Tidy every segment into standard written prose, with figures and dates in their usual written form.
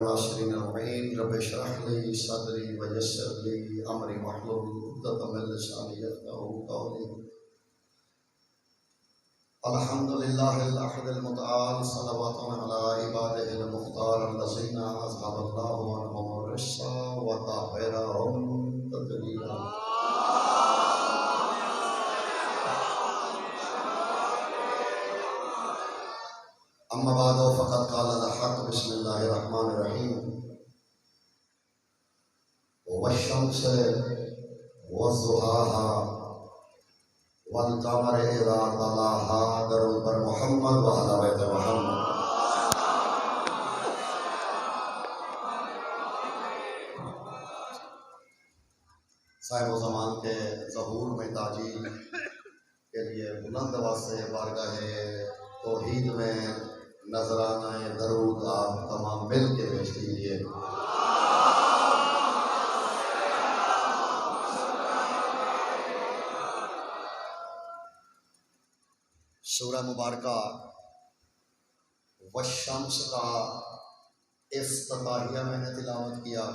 नासिरीन अल-मुईन रब इश्रह ली सदरी व यस्सिर ली अमरी वहलुल उक़दतम मिन लिसानी यफ़क़हू क़ौली। अल्हम्दुलिल्लाहिल अहदिल मुतआल सलवातुन अला इबादिहिल मुख्तार अल्लज़ीना अज़हबल्लाहु अन्हुमुर रिस्सा व तहहिरहुम तत्हीरा। अम्मा बादो फ़क़द क़ालल हक़ बिस्मिल्लाहिर रहमानिर रहीम। वश्शम्सि वज़्ज़ुहाहा वल क़मरि इज़ा तलाहा। दरूद पर मोहम्मद व अला बैत मोहम्मद। साहिब ज़मान के ज़हूर में ताजील के लिए बुलंद आवाज़ से बारगाहे तौहीद में नजराना दरूद आप तमाम मिल के पेश कीजिए। सूरह मुबारका वश्शम्स का इफ्तिताहिया मैंने तिलावत किया।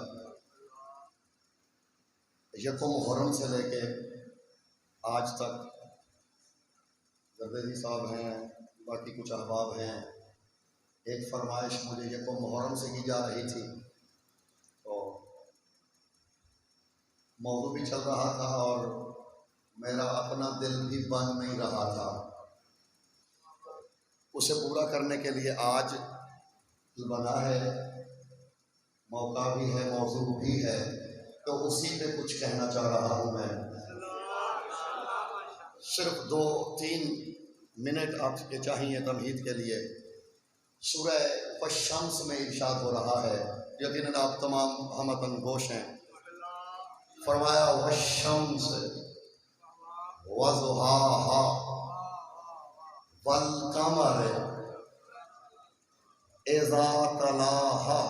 यकुम मुहर्रम से लेके आज तक जरदेजी साहब हैं, बाकी कुछ अहबाब हैं। एक फरमाइश मुझे यकुम मुहर्रम से की जा रही थी, तो मौजू भी चल रहा था और मेरा अपना दिल भी बन नहीं रहा था। उसे पूरा करने के लिए आज बना है, मौका भी है, मौजू भी है, तो उसी पे कुछ कहना चाह रहा हूँ मैं। सिर्फ 2-3 मिनट आपके चाहिए तमहीद के लिए। सूरह वश्शम्स में इरशाद हो रहा है, यकीनन आप तमाम हमतन गोश हैं। फरमाया वश्शम्स वज़्ज़ुहाहा वल क़मरि इज़ा तलाहा।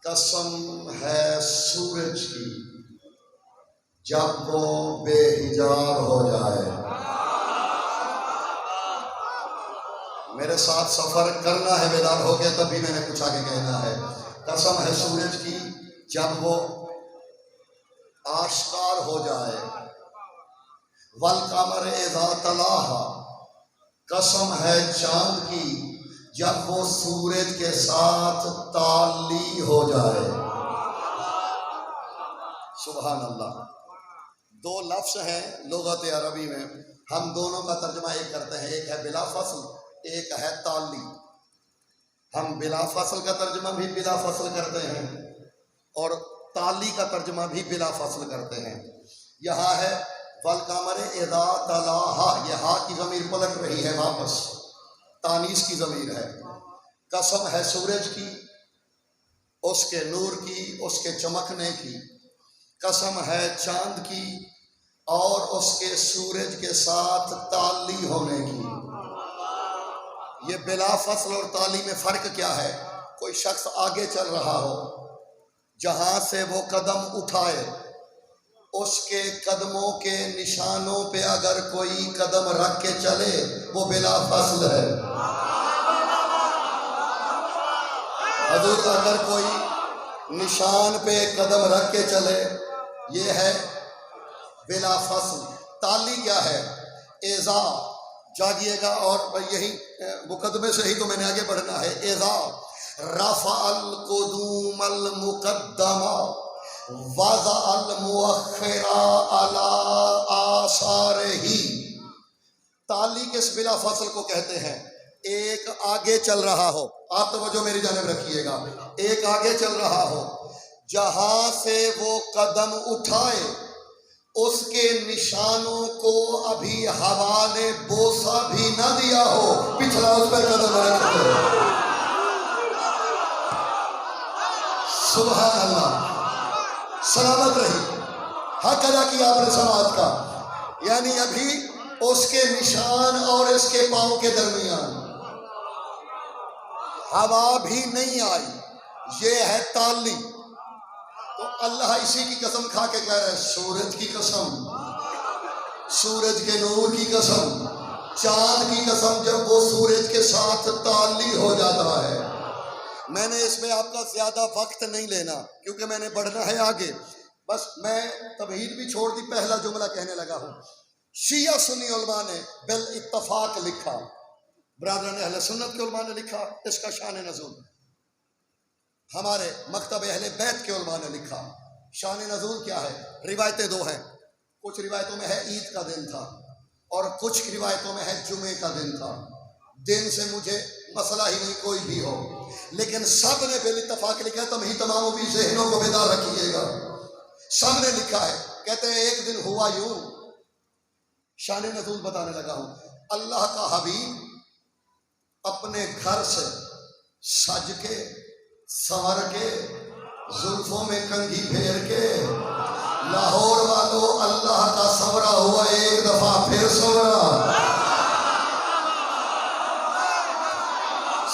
कसम है सूरज की जब वो बेहिजाब हो जाए। मेरे साथ सफर करना है बेदार होके, तभी मैंने कुछ आगे कहना है। कसम है सूरज की जब वो आश्कार हो जाए। वल क़मरि इज़ा तलाहा। कसम है चांद की जब वो सूरज के साथ ताली हो जाए। सुभान अल्लाह। 2 लफ्ज़ हैं लुग़त अरबी में, हम दोनों का तर्जुमा एक करते हैं। एक है बिला फसल, एक है ताली। हम बिला फसल का तर्जुमा भी बिला फसल करते हैं और ताली का तर्जुमा भी बिला फसल करते हैं। यहाँ है वल क़मरि इज़ा तलाहा, ये हा की ज़मीर पलट रही है वापस, तानीस की ज़मीर है। कसम है सूरज की, उसके नूर की, उसके चमकने की। कसम है चांद की और उसके सूरज के साथ ताली होने की। ये बिला फसल और ताली में फ़र्क क्या है? कोई शख्स आगे चल रहा हो, जहाँ से वो कदम उठाए उसके कदमों के निशानों पे अगर कोई कदम रख के चले, वो बिला फसल है। हजूर अगर कोई निशान पे कदम रख के चले, ये है बिला फसल। ताली क्या है? एज़ा, जागिएगा और यही मुकदमे से ही तो मैंने आगे बढ़ना है। एज़ा रफ़अल क़ुदूमल मुक़द्दमा वज़अल मुअख़्ख़िरा अला आसारिही। ताली किस बिला फसल को कहते हैं? एक आगे चल रहा हो, आप तवज्जो मेरी जानिब रखिएगा। एक आगे चल रहा हो, जहां से वो कदम उठाए उसके निशानों को अभी हवा ने बोसा भी न दिया हो, पिछला उस पर कदम रख दे। सुभान अल्लाह। सलामत रही, हक अदा किया आपने समाज का। यानी अभी उसके निशान और इसके पांव के दरमियान हवा भी नहीं आई, ये है ताली। तो अल्लाह इसी की कसम खा के कह रहा है, सूरज की कसम, सूरज के नूर की कसम, चांद की कसम, जब वो सूरज के साथ ताली हो जाता है मैंने इसमें आपका ज्यादा वक्त नहीं लेना क्योंकि मैंने बढ़ना है आगे। बस मैं तबहीद भी छोड़ दी, पहला जुमला कहने लगा हूं। शिया सुन्नी उलमा ने बिल इत्तफाक लिखा, बरादरान अहले सुन्नत के उलमा ने लिखा इसका शान नज़ूल, हमारे मकतब अहले बैत के उलमा ने लिखा। शान नज़ूल क्या है? रिवायतें दो हैं, कुछ रिवायतों में है ईद का दिन था और कुछ रिवायतों में है जुमे का दिन था। दिन से मुझे मसला ही नहीं कोई भी हो, लेकिन सब ने बिल इत्तफाक लिखा, तुम ही तमाम भी ज़हनों को बेदार रखिएगा। सब ने लिखा है, कहते हैं एक दिन हुआ यूं, शान नज़ूल बताने लगा हूं। अल्लाह का हबीब अपने घर से सज के संवर के जुल्फों में कंघी फेर के, लाहौर वालों अल्लाह का संवरा हुआ एक दफा फिर संवरा,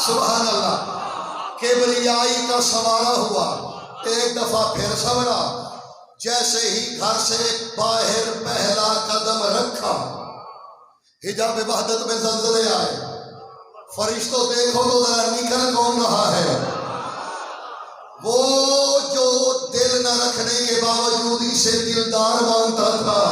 सुभान अल्लाह। केबरियाई का संवारा हुआ एक दफा फिर संवरा। जैसे ही घर से बाहर पहला कदम रखा, हिजाब वहदत में ज़ल्ज़ले आए। फरिश्तों देखो तो जरा निकल कौन रहा है? वो जो दिल न रखने के बावजूद इसे दिलदार मानता था,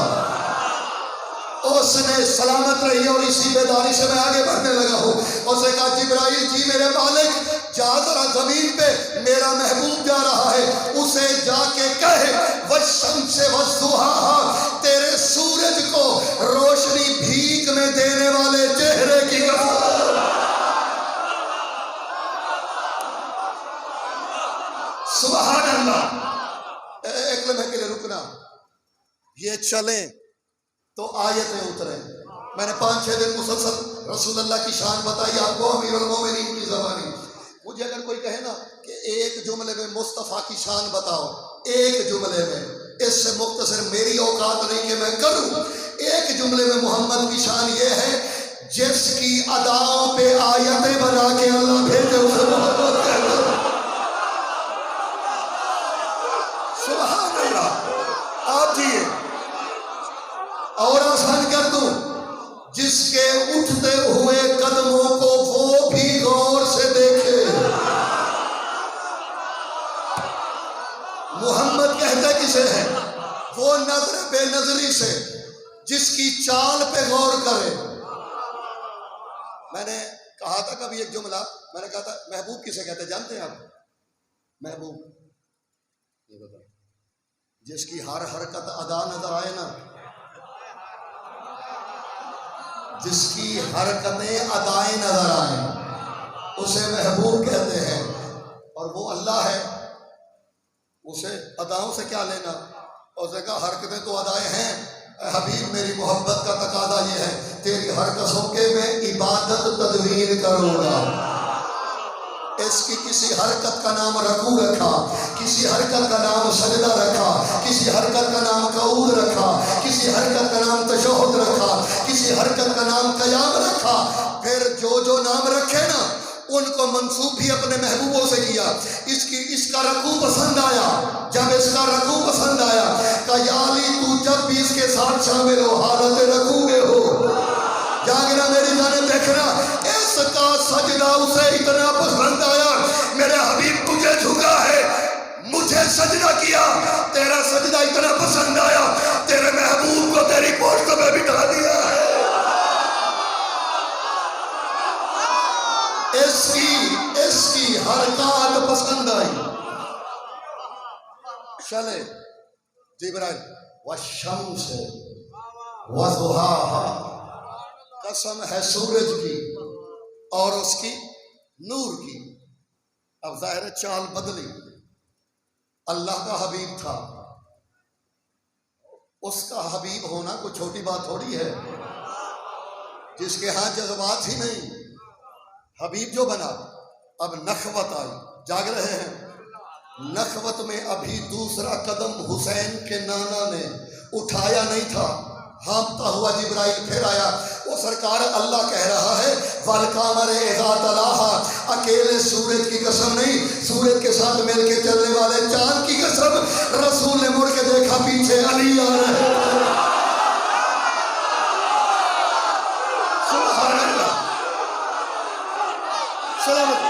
उसने सलामत रही और इसी बेदारी से मैं आगे बढ़ने लगा हूँ। उसने कहा जिब्राइल जी मेरे मालिक जा जरा जमीन पे, मेरा महबूब जा रहा है, उसे जाके कहे वशम्से वज़ुहाहा, तेरे सूरज को रोशनी भीख में देने वाले चेहरे की कसम। सुभान अल्लाह। एक लम्हे के लिए रुकना, ये चले तो आयतें उतरे। मैंने 5-6 दिन मुसलसल रसूलुल्लाह की शान बताई आपको, अमीरुल मोमिनीन की ज़बानी। मुझे अगर कोई कहे ना कि एक जुमले में मुस्तफ़ा की शान बताओ, एक जुमले में, इससे मुख्तसर मेरी औकात नहीं कि मैं करूं। एक जुमले में मोहम्मद की शान ये है जिसकी अदाओं पे आयतें बना के अल्लाह भेजे उसे मोहम्मद कहते हैं। सुभान अल्लाह। आप जिए और आसान कर दूं, जिसके उठते हुए कदमों को वो भी गौर से देखे। मोहम्मद कहते किसे है? वो नजर बेनजरी से जिसकी चाल पे गौर करे। मैंने कहा था कभी एक जुमला, मैंने कहा था महबूब किसे कहते जानते हैं आप? महबूब ये बताओ, जिसकी हर हरकत अदा नजर आए ना, जिसकी हरकतें अदाएं नजर आए, उसे महबूब कहते हैं। और वो अल्लाह है, उसे अदाओं से क्या लेना? उसने कहा हरकतें तो अदाएं हैं हबीब, मेरी मोहब्बत का तकादा ये है, तेरी हर कसम के मैं इबादत तदवीर करूंगा। इसकी किसी हरकत का नाम रकू रखा, किसी हरकत का नाम सजदा रखा, किसी हरकत का नाम कऊद रखा, किसी हरकत का नाम तशहुद रखा, किसी हरकत का नाम कयाम रखा। फिर जो जो नाम रखे ना, उनको मंसूब भी अपने महबूबों से किया। इसका रकू पसंद आया, जब इसका रकू पसंद आया, कयाली तू जब भी इसके साथ शामिल हो हालत रकू में हो। जागना मेरी जाने देखना, इसका सजदा उसे इतना पसंद आया, मेरे हबीब तुझे झुका है, मुझे सजदा किया, तेरा सजदा इतना पसंद आया, तेरे महबूब को तेरी पोस्ट में बिठा दिया है। इसकी हरकत पसंद आई। चले जिब्राइल वशम्स वज़ुहाहा, कसम है सूरज की और उसकी नूर की। अब जाहिर चाल बदली, अल्लाह का हबीब था, उसका हबीब होना कोई छोटी बात थोड़ी है, जिसके यहाँ जज्बात ही नहीं, हबीब जो बना। अब नखवत आई, जाग रहे हैं। नखवत में अभी दूसरा कदम हुसैन के नाना ने उठाया नहीं था, हाँफता हुआ जिब्राइल फिर आया। वो सरकार अल्लाह कह रहा है वल कामर इज़ा तलाहा, अकेले सूरज की कसम नहीं, सूरज के साथ मिल के चलने वाले चांद की कसम। रसूल ने मुड़ के देखा, पीछे अली आ रहे हैं। सुभान अल्लाह। सलामत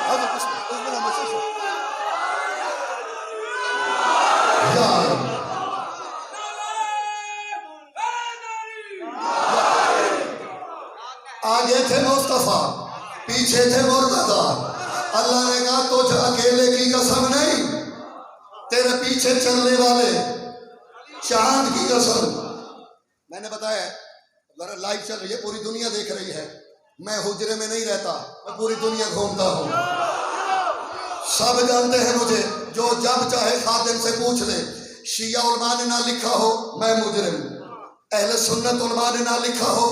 पीछे थे मुर्तजा। अल्लाह ने कहा तुझ अकेले की कसम नहीं, तेरे पीछे चलने वाले चांद की कसम। मैंने बताया जरा लाइव चल रही है, पूरी दुनिया देख रही है। मैं हुजरे में नहीं रहता, मैं पूरी दुनिया घूमता हूँ। सब जानते हैं मुझे, जो जब चाहे खादिम से पूछ ले। शिया उलमा ने ना लिखा हो मैं मुजरिम, अहले सुन्नत उलमा ने ना लिखा हो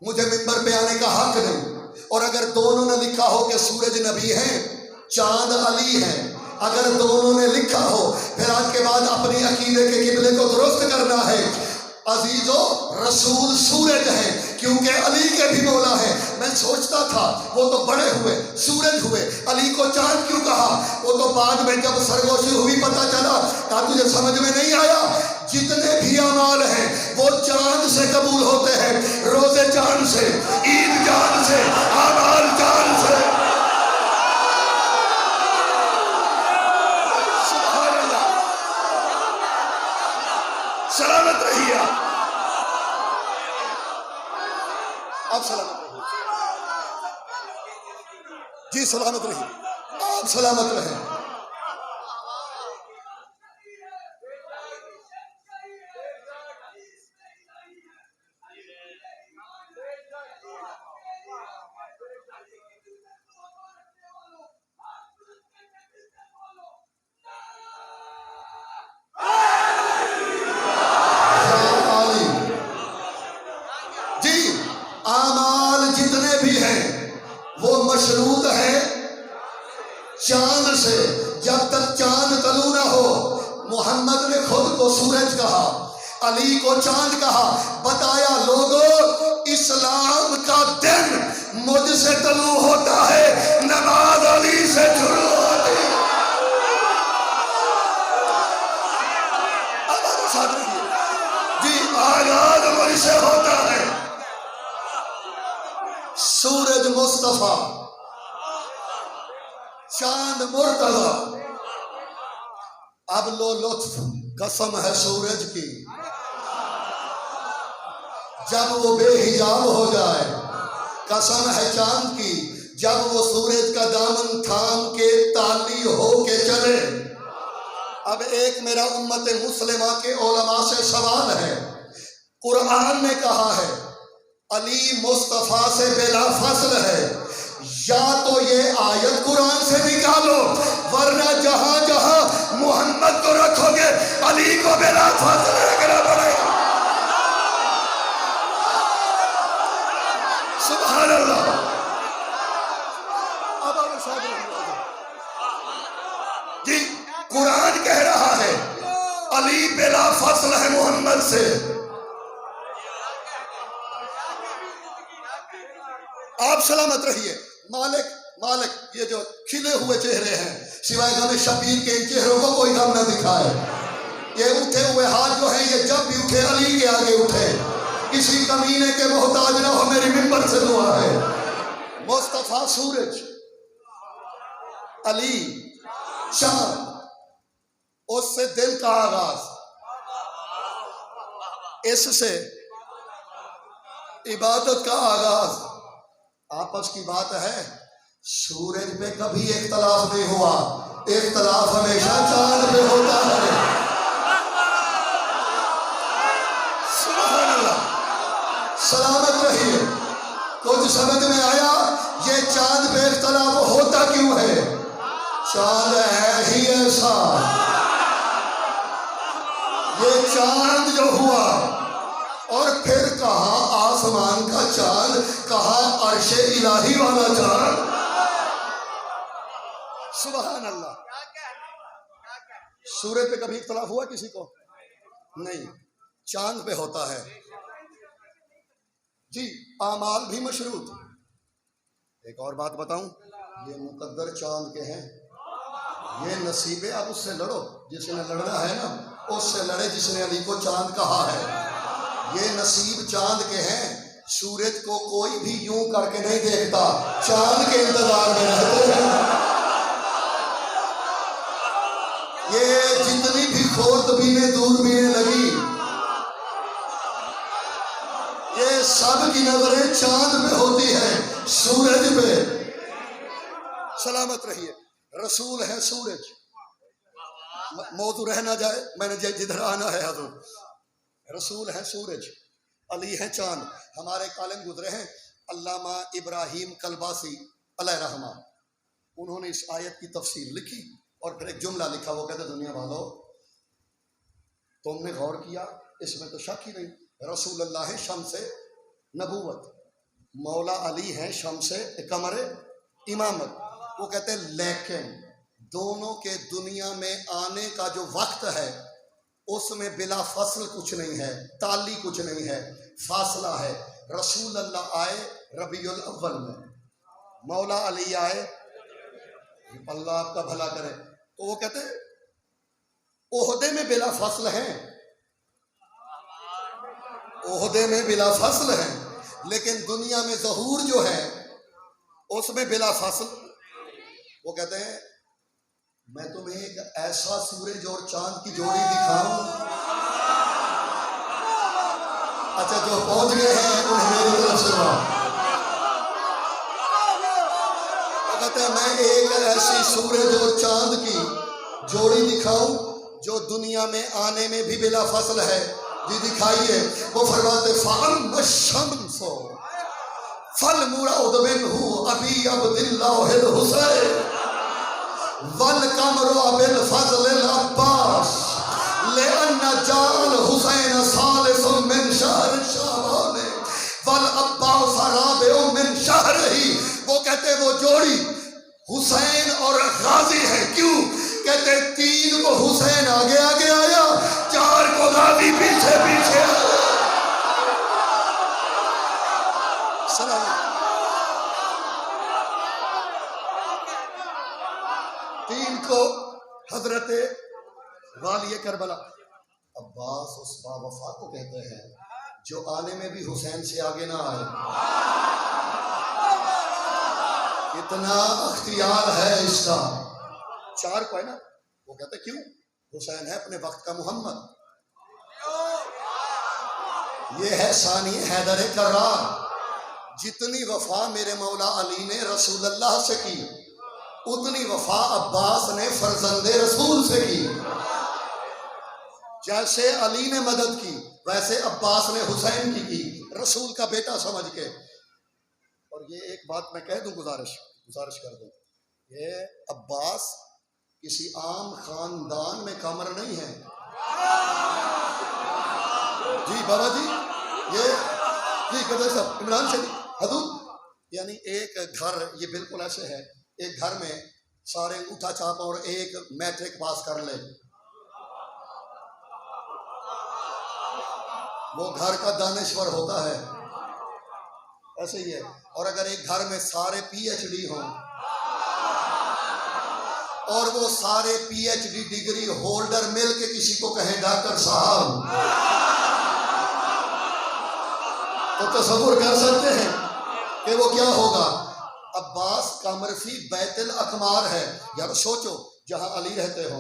मुझे मिंबर पे आने का हक नहीं। और अगर दोनों ने लिखा हो कि सूरज नबी है, चांद अली है, अगर दोनों ने लिखा हो, फिर आज के बाद अपनी अकीदे के किबले को दुरुस्त करना है। अजीजो रसूल सूरज है, क्योंकि अली के भी मौला है। मैं सोचता था वो तो बड़े हुए सूरज हुए, अली को चांद क्यों कहा? वो तो बाद में जब सरगोशी हुई पता चला। क्या तुझे समझ में नहीं आया? जितने भी अमाल हैं वो चांद से कबूल होते हैं, रोजे चांद से, ईद चांद से, अमाल चांद से। सलामत रहिए आप सलामत रहिए जी, सलामत रहिए आप, सलामत रहे। मशरूत है चांद से, जब तक चांद तलू ना हो। मोहम्मद ने खुद को सूरज कहा, अली को चांद कहा। बताया लोगों, इस्लाम का दिन मुझसे तलू होता है, नमाज अली से शुरू होती है। अब साथ रहिए जी, आगाज मुझसे होता है। सूरज मुस्तफा, चांद मुर्तजा। अब लो लुत्फ, कसम है सूरज की, जब वो बेहिजाब हो जाए। कसम है चांद की, जब वो सूरज का दामन थाम के ताली हो के चले। अब एक मेरा उम्मत मुस्लिमा के उलमा से सवाल है। कुरान ने कहा है अली मुस्तफा से बिला फसल है, या तो ये आयत कुरान से निकालो, वरना जहां जहां मोहम्मद को रखोगे अली को बिला फसल रखना पड़ेगा। सुभान अल्लाह। जी, कुरान कह रहा है अली बिला फसल है मोहम्मद से। आप सलामत रहिए। मालिक मालिक, ये जो खिले हुए चेहरे हैं, सिवाय गम शबीर के इन चेहरों को कोई गम न दिखाए। ये उठे हुए हाथ जो है, ये जब भी उठे अली के आगे उठे, किसी कमीने के मोहताज ना हो। मेरी मिंबर से दुआ है। मुस्तफा सूरज, अली चांद, उससे दिल का आगाज, इससे इबादत का आगाज। आपस की बात है, सूरज पे कभी इख्तलाफ नहीं हुआ, इख्तलाफ हमेशा चांद पे होता है। सुभान अल्लाह। सलामत रहिए। कुछ समझ में आया ये चांद पे इख्तलाफ होता क्यों है? चांद है ही ऐसा। ये चांद जो हुआ, और फिर कहा आसमान का चांद, कहा अर्शे इलाही वाला चांद। सुभान अल्लाह। सूरज पे कभी इख्तलाफ हुआ किसी को? नहीं, चांद पे होता है जी। आमाल भी मशरूत। एक और बात बताऊं, ये मुकद्दर चांद के हैं, ये नसीबे। अब उससे लड़ो, जिसने लड़ना है ना उससे लड़े, जिसने अली को चांद कहा है। ये नसीब चांद के हैं। सूरज को कोई भी यूं करके नहीं देखता, चांद के इंतजार में रहते हैं। ये जितनी भी खोतबीने दूरबीने लगी, ये सब की नजरें चांद पे होती है, सूरज पे। सलामत रहिए। रसूल है सूरज, मौजू रह ना जाए, मैंने जिधर आना है हजूर। रसूल है सूरज, अली है चांद। हमारे कालिम गुजरे हैं अल्लामा इब्राहिम कलबासी अलैहि रहमा, उन्होंने इस आयत की तफसीर लिखी और फिर एक जुमला लिखा। वो कहते दुनिया वालों, तुमने गौर किया, इसमें तो शक ही नहीं, रसूलुल्लाह है शम्स नबूवत, मौला अली है शम्स कमर इमामत। वो कहते हैं लेकिन दोनों के दुनिया में आने का जो वक्त है उसमें बिला फसल कुछ नहीं है, ताली कुछ नहीं है, फासला है। रसूलुल्लाह आए रबीउल अव्वल में, मौला अली आए, अल्लाह आपका भला करे। तो वो कहते हैं ओहदे में बिला फसल है, ओहदे में बिला फसल है, लेकिन दुनिया में ज़हूर जो है उसमें बिला फसल। वो कहते हैं मैं तुम्हें एक ऐसा सूरज और चांद की जोड़ी दिखाऊं। अच्छा, जो पहुंच गए हैं उन्हें मेरी तरफ से वो कहते हैं मैं एक ऐसी सूरज और चांद की जोड़ी दिखाऊं जो दुनिया में आने में भी बिला फसल है। जी दिखाइए। वो फरमाते फल शम्सो फल मुराद मिनहु अबी अब्दुल्लाहिल हुसैन वल कमरु अबिल फज़लिल अब्बास लिअन्ना जाल हुसैन सालिसुम मिन शहर शाबान वल अब्बास राबिउ मिन शहरिही। वो कहते वो जोड़ी हुसैन और गाजी है। क्यों? कहते तीन को हुसैन आगे आगे आया, चार को गाजी पीछे पीछे आया। तीन को हजरत वाली करबला। अब्बास उस बावफा को कहते हैं जो आने में भी हुसैन से आगे ना आए। इतना अख्तियार है इसका। चार को है ना, वो कहते क्यों? हुसैन है अपने वक्त का मोहम्मद, ये है सानी हैदर कर्रार। जितनी वफा मेरे मौला अली ने रसूलुल्लाह से की, उतनी वफा अब्बास ने फरजंदे रसूल से की। जैसे अली ने मदद की वैसे अब्बास ने हुसैन की रसूल का बेटा समझ के। और ये एक बात मैं कह दूं, गुजारिश कर दूं, ये अब्बास किसी आम खानदान में कमर नहीं है। जी बाबा जी, ये जी कदर साहब इमरान से हदूद, यानी एक घर, ये बिल्कुल ऐसे है, एक घर में सारे उठा चाप और एक मैट्रिक पास कर ले, वो घर का दानिश्वर होता है। ऐसे ही है। और अगर एक घर में सारे पीएचडी हों और वो सारे पीएचडी डिग्री होल्डर मिल के किसी को कहें डॉक्टर साहब, तो तसव्वुर कर सकते हैं कि वो क्या होगा। अब्बास कामरफी बैतुल अकमार है। यार सोचो, जहां अली रहते हो,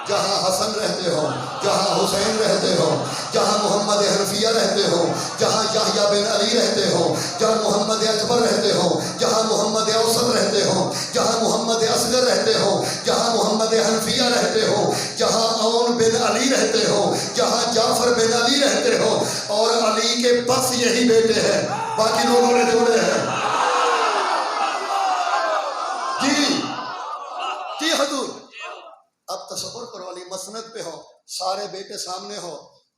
जहां हसन रहते हो, जहां हुसैन रहते हो, जहां मोहम्मद हनफिया रहते हो, जहां याहया बिन अली रहते हो, जहां मोहम्मद अकबर रहते हो, जहां मोहम्मद औसत रहते हो, जहां मोहम्मद असगर रहते हो, जहां मोहम्मद हनफिया रहते हो, जहां औन बिन अली रहते हो, जहां जाफर बिन अली रहते हो, और अली के बस यही बेटे हैं, बाकी लोगों ने जोड़े हैं। जी हजूर, अब तसव्वुर करो अली मसनद पे हो, सारे बेटे सामने हो,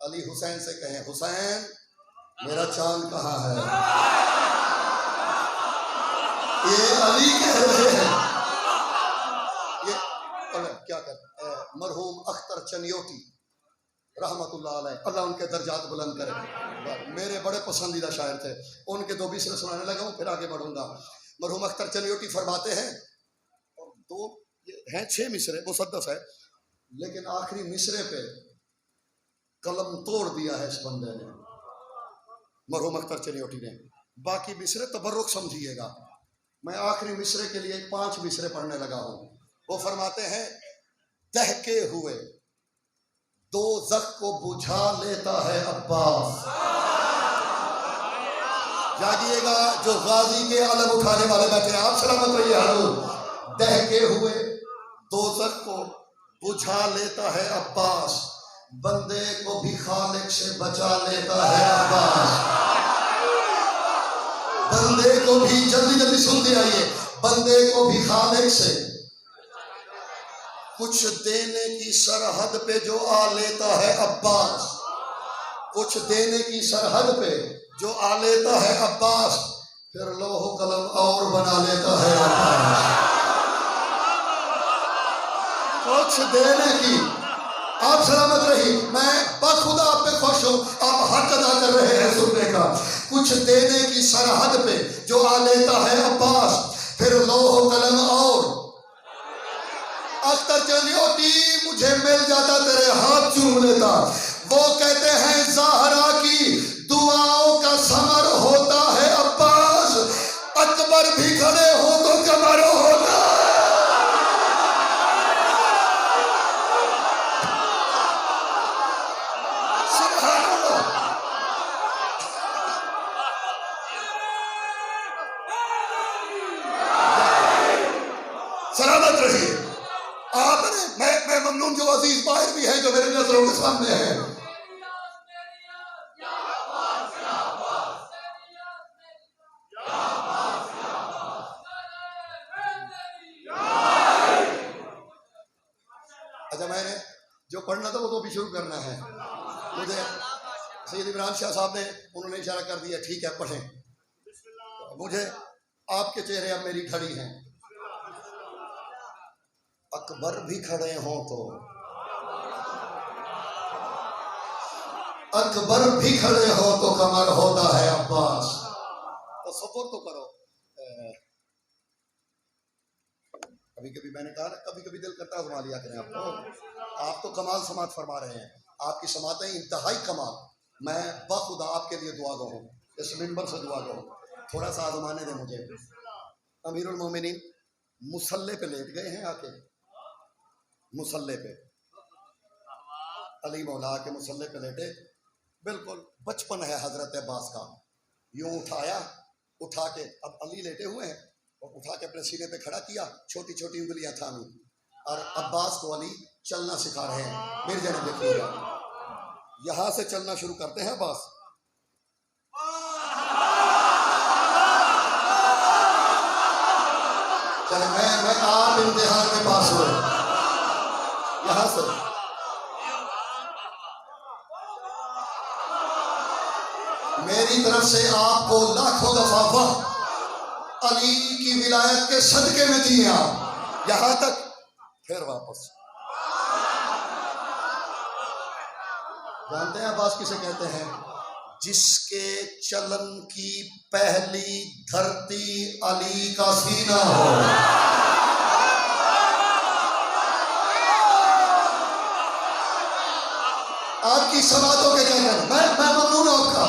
अली हुसैन से कहें हुसैन मेरा चांद कहाँ है। ये अली कह रहे हैं। ये क्या कर मरहूम अख्तर चनियोटी रहमतुल्लाह अलैह, अल्लाह उनके दर्जात बुलंद करे, मेरे बड़े पसंदीदा शायर थे। उनके दो मिसरे सुनाने लगा हूँ, फिर आगे बढ़ूंगा। मरहूम अख्तर चनियोटी फरमाते हैं, और दो हैं 6 मिसरे मुसद्दस है, लेकिन आखिरी मिसरे पे कलम तोड़ दिया है इस बंदे ने, मरहूम अख्तर चनियोटी ने। बाकी मिसरे तबर्रुक समझिएगा। मैं आखिरी मिसरे के लिए 5 मिसरे पढ़ने लगा हूं। वो फरमाते हैं, दहके हुए दोज़ख को बुझा लेता है अब्बास। जागिएगा जो गाजी के अलम उठाने वाले बैठे हैं, आप सलामत रहिए हजूर। दहके हुए दोज़ख को बुझा लेता है अब्बास, बंदे को भी खालिक से बचा लेता है अब्बास। बंदे को भी, जल्दी जल्दी सुनते आइए, बंदे को भी खालिक से कुछ देने की सरहद पे जो आ लेता है अब्बास, कुछ देने की सरहद पे जो आ लेता है अब्बास, फिर लोहो कलम और बना लेता है अब्बास। कुछ देने की, आप सलामत रही, मैं बखुदा आप पे खुश हूं, आप हक अदा कर रहे हैं सुनने का। कुछ देने की सरहद पे जो आ लेता है अब्बास, फिर लोहो कलम और अख्तर चलियोटी मुझे मिल जाता, तेरे हाथ चूम लेता। वो कहते हैं ज़हरा की दुआओं का समर होता है अब्बास, अकबर भी खड़े हो तो कमर होता है। सलामत रहिए। आपने, मैं ममनून जो अजीज बाहर भी है, जो मेरे नजरों के सामने है, अच्छा मैंने जो पढ़ना था वो तो भी शुरू करना है। मुझे सैयद इमरान शाह साहब ने, उन्होंने इशारा कर दिया, ठीक है पढ़ें। मुझे आपके चेहरे अब मेरी घड़ी हैं। अकबर भी खड़े हों तो, अकबर भी खड़े हो तो कमर होता है अब्बास। तो सब्र तो करो। कभी कभी मैंने कहा ना, कभी कभी दिल करता आजमा लिया करें आपको। आप तो कमाल समात फरमा रहे हैं, आपकी समातें इंतहाई कमाल। मैं बखुदा आपके लिए दुआ गो हूँ, इस मिंबर से दुआ गो, थोड़ा सा आजमाने दे मुझे। अमीरुल मोमिनीन मुसल्ले पे लेट गए हैं, आके मुसल्ले पे, अली मौला के मुसल्ले पे लेटे, बिल्कुल बचपन है हजरत अब्बास का। यूं उठाया, उठा के, अब अली लेटे हुए हैं, और उठा के अपने सीने पे खड़ा किया, छोटी छोटी उंगलियां थामी, और अब्बास को अली चलना सिखा रहे हैं। मेरे जने देखिएगा, यहां से चलना शुरू करते हैं अब्बास, मैं आप इम्तिहान में पास हुए, यहां से मेरी तरफ से आपको लाखों दफा वाह, अली की विलायत के सदके में दिए आप, यहां तक, फिर वापस। जानते हैं अब्बास किसे कहते हैं? जिसके चलन की पहली धरती अली का सीना हो। आपकी समातों के कहकर मैं ममनून हूं आपका।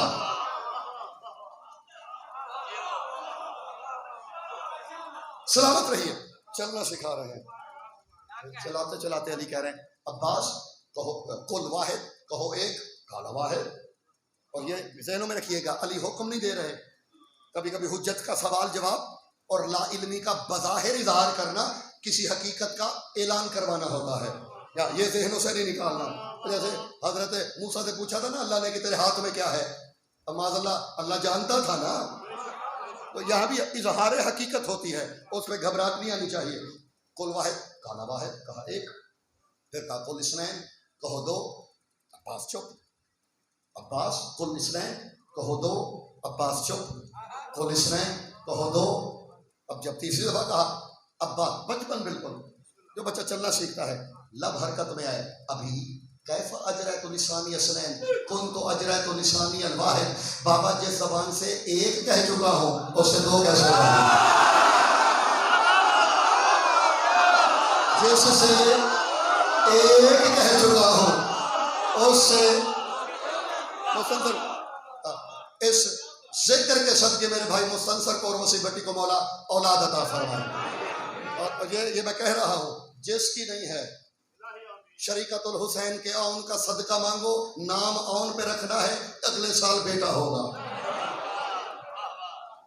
सलामत रहिए, चलना सिखा रहे हैं। चलाते चलाते अली कह रहे हैं, अब्बास कहो कुल वाहिद, कहो एक, काला वाहिद। और ये ज़हनों में रखिएगा, अली हुक्म नहीं दे रहे। कभी कभी हुज्जत का सवाल जवाब और ला इल्मी का बज़ाहिर इज़हार करना किसी हकीकत का ऐलान करवाना होता है, या ये ज़हनों से नहीं निकालना। जैसे हजरत मूसा से पूछा था ना अल्लाह ने कि तेरे हाथ में क्या है, अब माज़अल्लाह अल्लाह जानता था ना। तो यहाँ भी इजहार हकीकत होती है, उसमें घबराहट नहीं आनी चाहिए। कुल वाहिद, काला वाहिद, कहा एक, फिर कहा कुल इस्नैन, कहो दो, अब्बास चुप। अब्बास कुल इस्नैन, कहो दो, अब्बास चुप। कुल इस्नैन, कहो दो। अब जब तीसरी दफा कहा, अब्बास, बचपन बिल्कुल, जो बच्चा चलना सीखता है, लब हरकत में आए, अभी कैफा अजरा तो निशानी असनैन, कौन तो अजरा तो निशानी अलवाहिद। बाबा जिस जबान से एक कह चुका हूं, उससे दो कैसे होगा? जिससे एक कह चुका हूं, उससे मुस्तंसर, इस जिक्र के सदके मेरे भाई मुस्तंसर को और वसी भट्टी को मौला औलाद अता फरमाए। और ये मैं कह रहा हूं, जिसकी नहीं है शरीकतुल हुसैन के औन का सदका मांगो, नाम औन पे रखना है, अगले साल बेटा होगा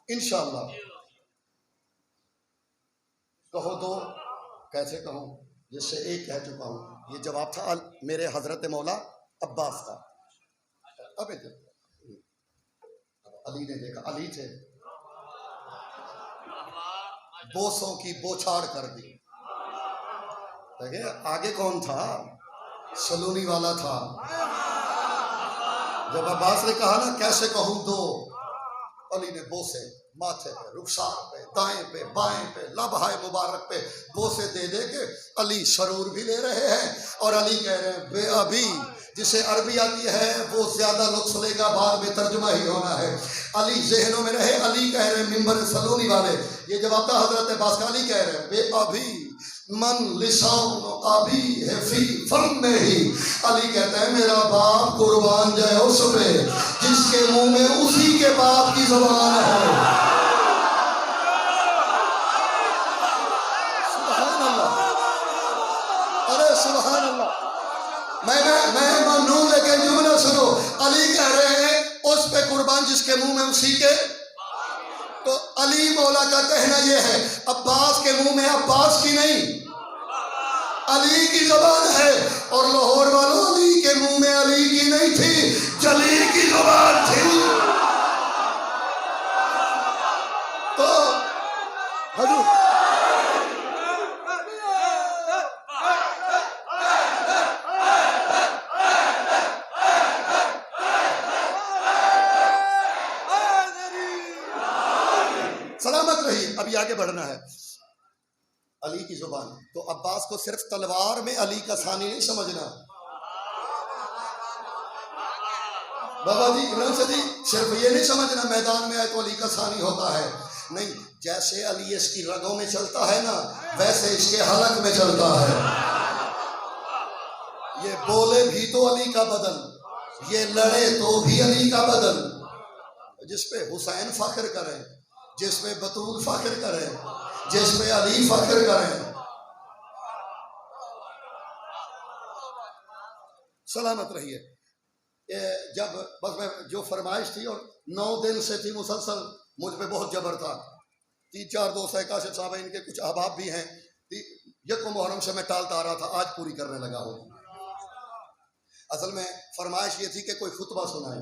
इंशाअल्लाह। कहो दो, कैसे कहूँ जिससे एक कह चुका हूँ। ये जवाब था मेरे हजरत मौला अब्बास का। अब अली ने देखा, अली थे, बोसों की बोछाड़ कर दी। देखे आगे कौन था? सलूनी वाला था। जब अब्बास ने कहा ना कैसे कहूँ दो, अली ने बोसे माथे पे, रुखसार पे, दाएं पे, बाएं पे, लबहाए मुबारक पे बोसे दे दे के अली सरूर भी ले रहे हैं और अली कह रहे हैं बे अभी। जिसे अरबी आती है वो ज्यादा लुत्फ लेगा, बाद में तर्जुमा ही होना है। अली जहनों में रहे, अली कह रहे हैं मिंबर सलूनी वाले। ये जवाब था हजरत अब्बास का। अली कह रहे हैं बे अभी मन लिसान अभी है फी फम में ही। अली कहता है मेरा बाप कुर्बान जाए उस पे जिसके मुंह में उसी के बाप की जुबान है। सुभान अल्लाह, अरे सुभान अल्लाह। मैं मानूं, लेकिन जुमला सुनो। अली कह रहे हैं उस पे कुर्बान जिसके मुंह में उसी के। तो अली मौला का कहना यह है अब्बास के मुंह में अब्बास की नहीं, अली की जुबान है। और लाहौर वालों, अली के मुंह में अली की नहीं थी, जली की जुबान थी। तो हजूर सलामत रही। अभी आगे बढ़ना है। अली की जुबान। तो अब्बास को सिर्फ तलवार में अली का सानी नहीं समझना बाबा जी, इमरान सदी, सिर्फ ये नहीं समझना मैदान में आए तो अली का सानी होता है। नहीं, जैसे अली इसकी रगों में चलता है ना, वैसे इसके हलक में चलता है। ये बोले भी तो अली का बदन, ये लड़े तो भी अली का बदन। जिसपे हुसैन फख्र करें, जिसमें बतूल फख्र करें, जिसमें अली फख्र करें। सलामत रहिए। जब बस मैं जो फरमाइश थी और 9 दिन से थी मुसलसल, मुझ पे बहुत जबर था। 3-4 दोस्त है, काशिफ साहब है, इनके कुछ अहबाब भी हैं। यको मुहर्रम से मैं टालता आ रहा था, आज पूरी करने लगा हूँ। असल में फरमाइश ये थी कि कोई खुतबा सुनाए,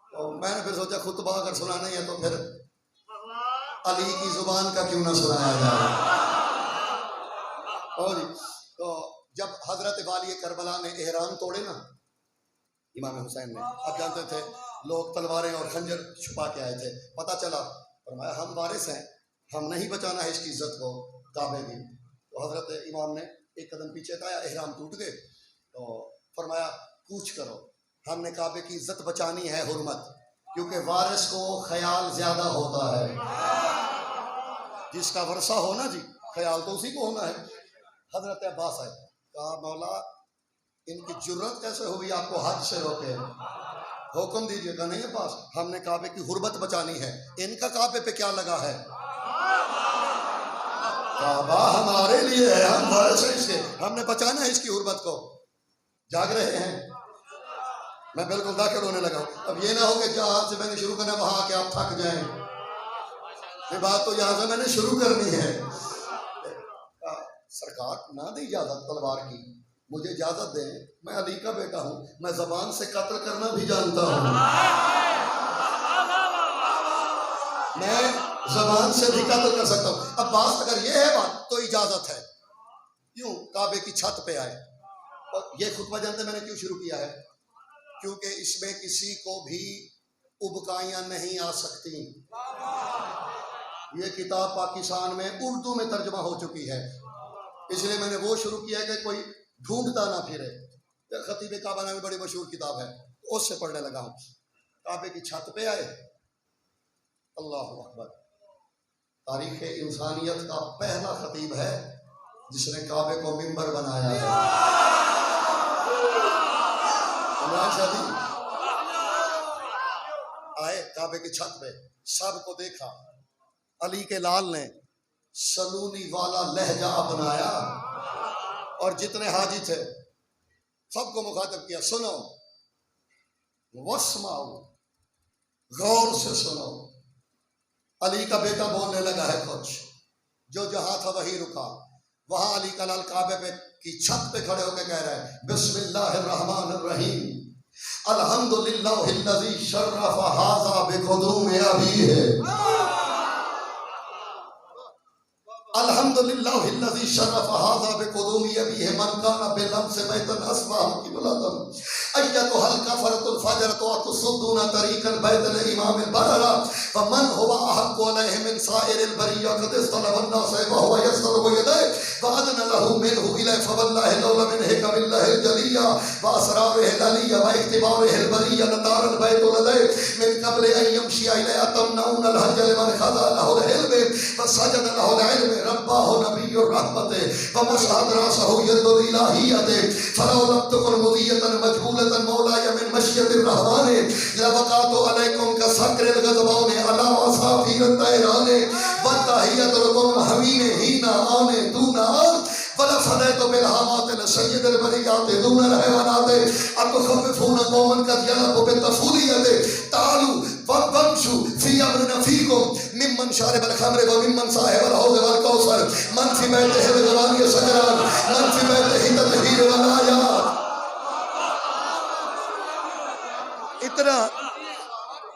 तो मैंने फिर सोचा खुतबा अगर सुनाना ही है तो फिर अली की जुबान का क्यों ना सुनाया जाए। और तो जब हजरत वाली करबला ने एहराम तोड़े ना इमाम हुसैन ने, अब जानते थे लोग तलवारें और खंजर छुपा के आए थे। पता चला, फरमाया हम वारिस हैं, हम नहीं बचाना है इसकी इज्जत को काबे की। तो हजरत इमाम ने एक कदम पीछे था, एहराम टूट गए। तो फरमाया कूच करो, हमने काबे की इज्जत बचानी है, हुर्मत, क्योंकि वारिस को ख्याल ज्यादा होता है। जिसका वर्षा हो ना जी, ख्याल तो उसी को होना है। हजरत अब्बास है, कहा मौला इनकी जुर्रत कैसे होगी आपको हज से रोके, हुक्म दीजिएगा। नहीं अब्बास, हमने काबे की हुर्मत बचानी है, इनका काबे पे क्या लगा है? काबा हमारे लिए है, हम वारिस हैं इसके, हमने बचाना है इसकी हुर्मत को। जाग रहे हैं? मैं बिल्कुल दाखिल होने लगा हूं। अब ये ना हो कि जहां से मैंने शुरू करना वहां आके आप थक जाएं। ये बात तो यहां से मैंने शुरू करनी है। सरकार ना दी इजाजत तलवार की, मुझे इजाजत दें, मैं अली का बेटा हूं, मैं जबान से कत्ल करना भी जानता हूं, मैं जबान से भी कत्ल कर सकता हूं। अब्बास अगर ये है बात तो इजाजत है, क्यों काबे की छत पे आए। और ये खुतबा जानते मैंने क्यों शुरू किया है? क्योंकि इसमें किसी को भी उबकाइयां नहीं आ सकती। ये किताब पाकिस्तान में उर्दू में तर्जुमा हो चुकी है, इसलिए मैंने वो शुरू किया है कि कोई ढूंढता ना फिरे। खतीब काबा नामी बड़ी मशहूर किताब है, उससे पढ़ने लगा हूं। काबे की छत पे आए, अल्लाह अकबर, तारीख इंसानियत का पहला खतीब है जिसने काबे को मिंबर बनाया है। आए काबे की छत पे, सबको देखा, अली के लाल ने सलूनी वाला लहजा अपनाया और जितने हाजी थे सबको मुखातिब किया, सुनो वस्माओ, गौर से सुनो। अली का बेटा बोलने लगा है कुछ, जो जहां था वही रुका। वहां अली का लाल काबे पे की छत पे खड़े होकर कह रहे हैं बिस्मिल्लाहिर्रहमानिर्रहीम अल्हम्दुलिल्लाहिल्लज़ी शर्रफ़ हाज़ा बिक़ुदूम अबीह अल्हम्दुलिल्लाहिल्लज़ी शर्रफ़ हाज़ा बिक़ुदूम अबीह मन काना बिलम्स बैतन अस्बाह क़िबलतन अय्यतुहल कफ़रतुल फ़जरतु तुसद्दूना तरीक़ल बैतल इमामिल बररा फमन हुवा अहक़्क़ु अलैहि मिन साइरिल बरिय्या क़द इस्तलबन नास व हुवा यस्तलबु यदैहि व अदना लहू मिनहु इलैहि फवल्लाहि लौला मिन हिकमिल्लाहिल जलिया व असरारिहिल अलिया व इख्तिबारिहिल बरिय्या लदारल बैतुल लदैहि मिन क़ब्ल अन यमशिया इलैहा तमनऊनल हज लिमन खज़ा लहुल इल्म व सजद लहुल इल्म रब्बाहु नबियुर रहमत व मशहद रासहु यदुल इलाहियत फलौ लब तकुन मुदियतन मजहूलतन मौलाया मिन मशियतिर रहमान लवकातु अलैकुम का सक्रिल गज़बान अला वसाफिर तैराने व तहियतुल हमीने हीना आने दूना वला फदैतु बिल हमातिल सय्यिदिल बरियात दूना रहवानात अतखफफून कौमन कद यलबु बितफूलियत तालू वंशु फी अमरना फीकुम मिम्मन शारिबल खमर व मिम्मन साहिबल हौज़ वल कौसर मन फी बैतिहिल ग़वानी सजरान मन फी बैतिहि ततहीर वल आयात। इतना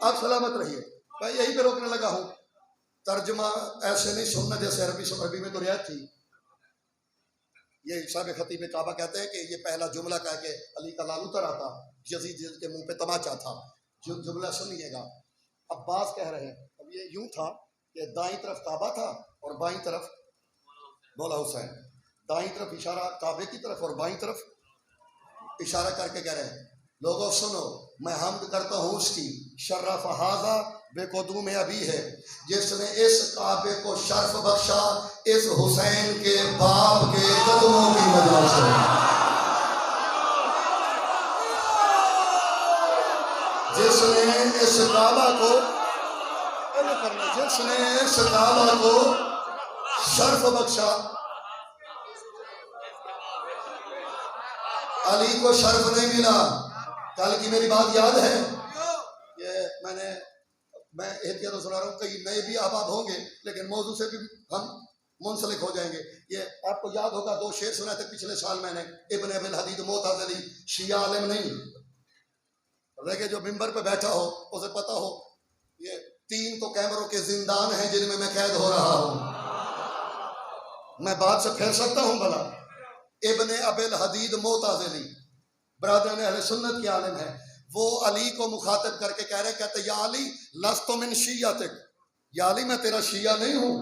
आप सलामत रहिए। मैं यही पे रोकने लगा हूँ। तर्जमा ऐसे नहीं सुनना जैसे अरबी में तो रियायत थी। ये साहब खतीब काबा कहते हैं कि ये पहला जुमला कह के अली का लाल उतर आता, यजीद के मुंह पे तमाचा था। जो जुमला सुनिएगा। अब्बास कह रहे हैं अब ये यूं था कि दाईं तरफ काबा था और बाईं तरफ मौला हुसैन। दाईं तरफ इशारा काबे की तरफ और बाईं तरफ इशारा करके कह रहे हैं लोगों सुनो मैं हम्द करता हूँ उसकी शर्रफ़ हाज़ा बेक़ुदूम अबी है जिसने इस काबे को शर्फ बख्शा इस हुसैन के बाप के कदमों की वजह से। जिसने इस काबा को शर्फ बख्शा अली को शर्फ नहीं मिला। कल की मेरी बात याद है ये मैं एहतियात तो सुना रहा हूँ। कई नए भी अहबाब होंगे लेकिन मौजू से भी हम मुंसलिक हो जाएंगे। ये आपको याद होगा 2 शेर सुनाए थे पिछले साल मैंने इब्न अबिल हदीद मोतज़िली शिया आलिम नहीं लेकिन जो मिंबर पे बैठा हो उसे पता हो ये 3 तो कैमरों के जिंदान हैं जिनमें मैं कैद हो रहा हूँ। मैं बात से फैल सकता हूँ भला। इब्न अबिल हदीद मोतज़िली बरादरान अहले सुन्नत के आलिम है। वो अली को मुखातिब करके कह रहे कहते या अली लस्तु मिन शियतिक या अली मैं तेरा शिया नहीं हूँ।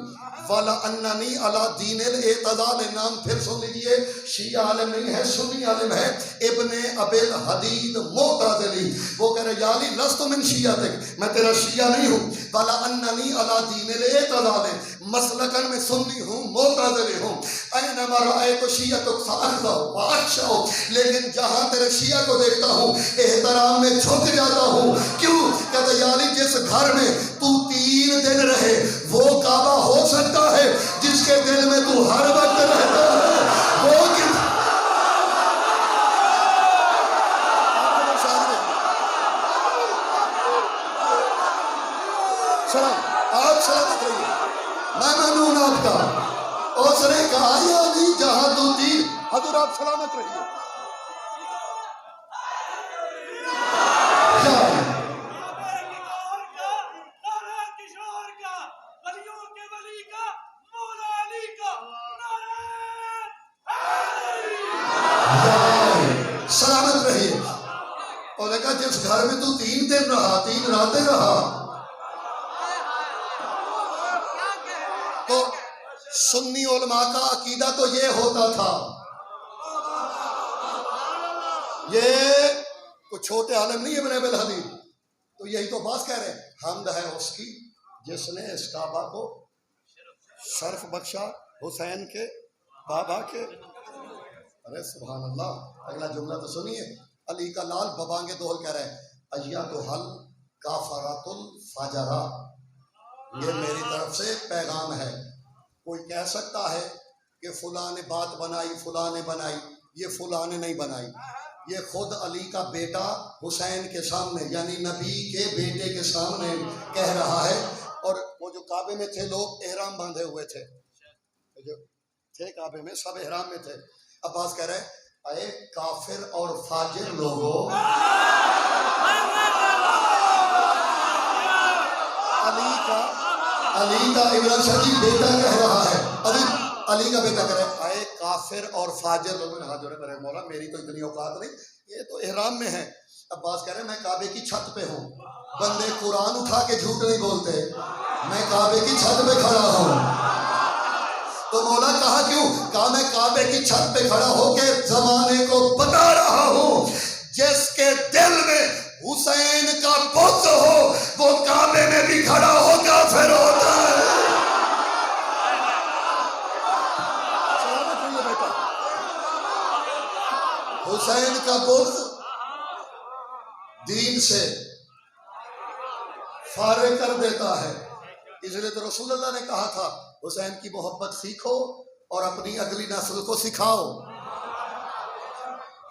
वाला अन्ननी अला दीनिल एतज़ाल नाम फिर सुन लीजिए शिया आलिम नहीं है सुन्नी आलिम है इब्ने अबिल हदीद मोतज़िली। वो कह रहे या अली लस्तु मिन शियतिक मैं तेरा शिया नहीं हूँ। वाला अन्ननी अला दीनिल एतज़ाल मसलकन में सुन्नी हूँ मोतज़िली हूँ। ऐनमा रअयतु शियतुक फ़अख़ज़अहु व अख़शअहु लेकिन जहाँ तेरे शिया को देखता हूँ एहतराम में झुक जाता हूँ। क्यों कहते या अली जिस घर में तू 3 दिन रहे वो काबा हो सकता है जिसके दिल में तू हर वक्त रहता है वो आप सलामत रहिए। मैं मानून आपका उसने कहा या अली जहां तू थी हजूर आप सलामत रहिए। सलामत रहिए। और लगा जिस घर में तू 3 दिन रहा 3 रातें रहा तो सुन्नी उलमा का अकीदा तो ये होता था। ये कुछ छोटे आलम नहीं है इब्न अबिल हदीद तो यही तो बात कह रहे हैं हमद है उसकी जिसने इस काबा को शर्फ बख्शा हुसैन के बाबा के। अरे सुभान अल्लाह। अगला जुमला तो सुनिए अली का लाल बबांगे दोहल कह रहे हैं अय्या तो हल काफरातुल फजरा। ये मेरी तरफ से पैगाम है। कोई कह सकता है कि फुला ने बात बनाई फुला ने बनाई ये फुला ने नहीं बनाई। ये खुद अली का बेटा हुसैन के सामने यानी नबी के बेटे के सामने कह रहा है। और वो जो काबे में थे लोग एहराम बांधे हुए थे जो थे काबे में सब इहराम में थे। अब्बास कह रहे अरे काफिर और फाजिर लोगों, अली का इमरान शाह जी बेटा कह रहा है, अली का बेटा कह रहा है आए काफिर और फाजिर लोगों ने हाथ जोड़े, मेरे मौला मेरी तो इतनी औकात नहीं, ये तो इहराम में है। अब्बास कह रहे मैं काबे की छत पे हूँ, बंदे कुरान उठा के झूठ नहीं बोलते, मैं काबे की छत पे खड़ा हूँ। तो मौला कहा क्यों? कहा मैं काबे की छत पे खड़ा होके जमाने को बता रहा हूँ जिसके दिल में हुसैन का बुत हो वो काबे में भी खड़ा हो काफिर होता है। हुसैन का बुत दीन से फारिग कर देता है, इसलिए तो रसूलुल्लाह ने कहा था हुसैन की मोहब्बत सीखो और अपनी अगली नस्ल को सिखाओ,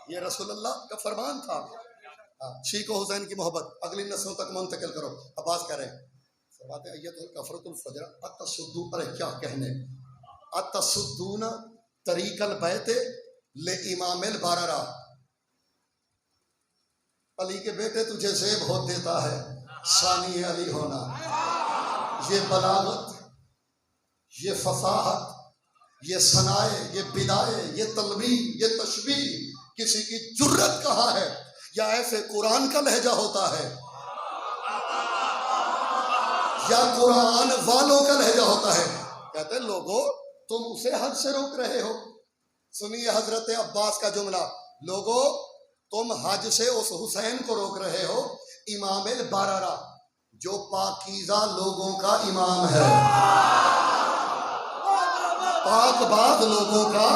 ये रसूलुल्लाह का फरमान था। सीखो हुसैन की मोहब्बत, अगली नस्लों तक मुंतकिल करो। अब्बास कह रहे फरमाते अय्यतुल कफरतुल फजर अतसुद्दू, अरे क्या कहने, अतसुद्दूना तरीकल बैते ले इमामिल बाररा, अली के बेटे तुझे ज़ेब हो देता है शानी अली होना। ये बलागत, ये फसाहत, ये सनाए, ये बिदाए, ये तलबी, ये तशबी किसी की जुर्रत कहाँ है? या ऐसे कुरान का लहजा होता है या कुरान वालों का लहजा होता है? कहते लोगों तुम उसे हद से रोक रहे हो। सुनिए हजरत अब्बास का जुमला, लोगों तुम हज से उस हुसैन को रोक रहे हो इमामिल बाररा, जो पाकीज़ा लोगों का इमाम है, पाकबाज लोगों का।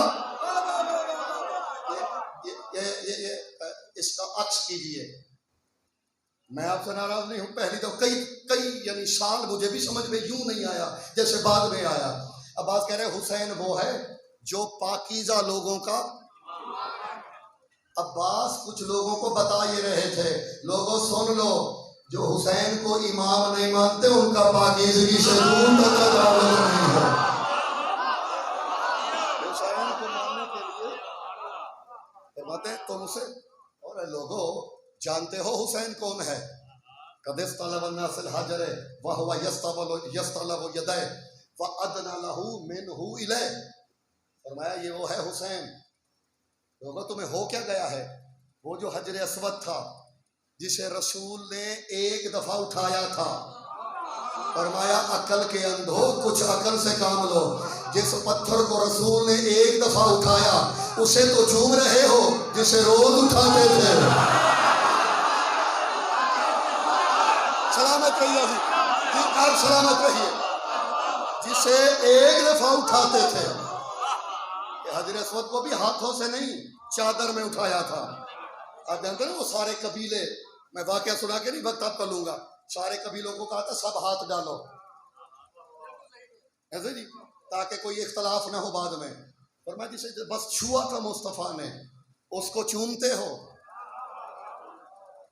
ये इसका अक्स कीजिए, मैं आपसे नाराज नहीं हूं, पहली तो कई यानी साल मुझे भी समझ में यूं नहीं आया जैसे बाद में आया। अब्बास कह रहे हुसैन वो है जो पाकीज़ा लोगों का। अब्बास कुछ लोगों को बता ये रहे थे, लोगों सुन लो, जो हुसैन को इमाम नहीं मानते उनका पाकीज़गी से दूर तक का ताल्लुक नहीं है। हुसैन को मानने के लिए फरमाते हैं तुमसे, और लोगों जानते हो हुसैन कौन है? कदिस तलबन्नासिल हजर व हुवा यस्तलबु यदै व अदना लहू मिनहू इलै। फरमाया ये वो है हुसैन। लोगों तुम्हें हो क्या गया है? वो जो हजर अस्वद था जिसे रसूल ने एक दफा उठाया था, फरमाया अकल के अंधो कुछ अकल से काम लो। जिस पत्थर को रसूल ने एक दफा उठाया उसे तो चूम रहे हो जिसे रोज उठाते थे। सलामत रहिए जी, आप सलामत रहिए। जिसे एक दफा उठाते थे, हजर अस्वद को भी हाथों से नहीं चादर में उठाया था। आप जानते हैं वो सारे कबीले, मैं वाकया सुना के नहीं वक्त आपका लूंगा, सारे कबीलों को कहा था सब हाथ डालो ऐसे जी, ताकि कोई इख्तलाफ ना हो बाद में। और मैं जिसे बस छुआ था मुस्तफा ने उसको चूमते हो,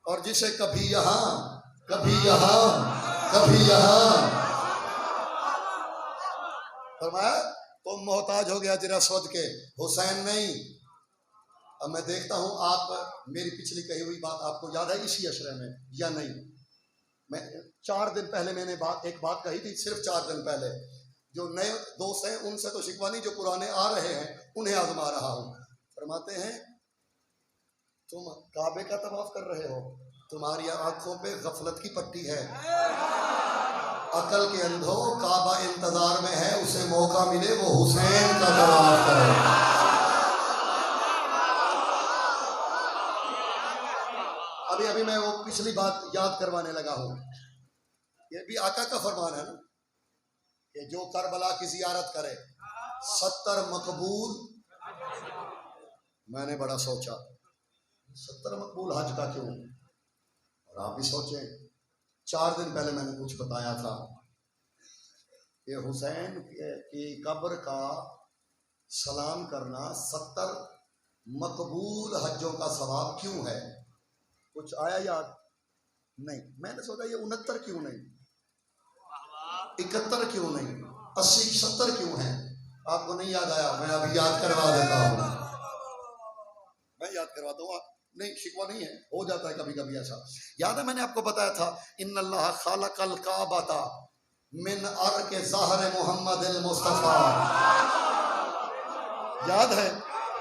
और जिसे कभी यहाँ कभी यहाँ कभी यहाँ, फरमाया तुम मोहताज हो गया हजर अस्वद के, हुसैन नहीं। अब मैं देखता हूं आप, मेरी पिछली कही हुई बात आपको याद है इसी अशरे में या नहीं? मैं 4 दिन पहले मैंने एक बात कही थी, सिर्फ 4 दिन पहले। जो नए दोस्त हैं उनसे तो शिकवा नहीं, जो पुराने आ रहे हैं उन्हें आजमा रहा हूं। फरमाते हैं तुम काबे का तवाफ कर रहे हो, तुम्हारी आंखों पे गफलत की पट्टी है। अकल के अंधो काबा इंतजार में है, उसे मौका मिले वो हुसैन का तवाफ करे। अभी मैं वो पिछली बात याद करवाने लगा हूं। ये भी आका का फरमान है ना कि जो करबला की जियारत करे 70 मकबूल। मैंने बड़ा सोचा 70 मकबूल हज का क्यों, और आप भी सोचें। 4 दिन पहले मैंने कुछ बताया था कि हुसैन की कब्र का सलाम करना 70 मकबूल हज्जों का सवाब क्यों है? कुछ आया याद नहीं? मैंने सोचा ये 69 क्यों नहीं, 71 क्यों नहीं, 80 70 क्यों है? आपको नहीं याद आया, मैं अभी याद करवा देता हूँ, मैं याद करवाता हूँ। नहीं, शिकवा नहीं है, हो जाता है कभी कभी ऐसा। याद है मैंने आपको बताया था, इन्नल्लाह खालकल काबता मिन अर्क ज़हर मुहम्मद अल मुस्तफा। याद है,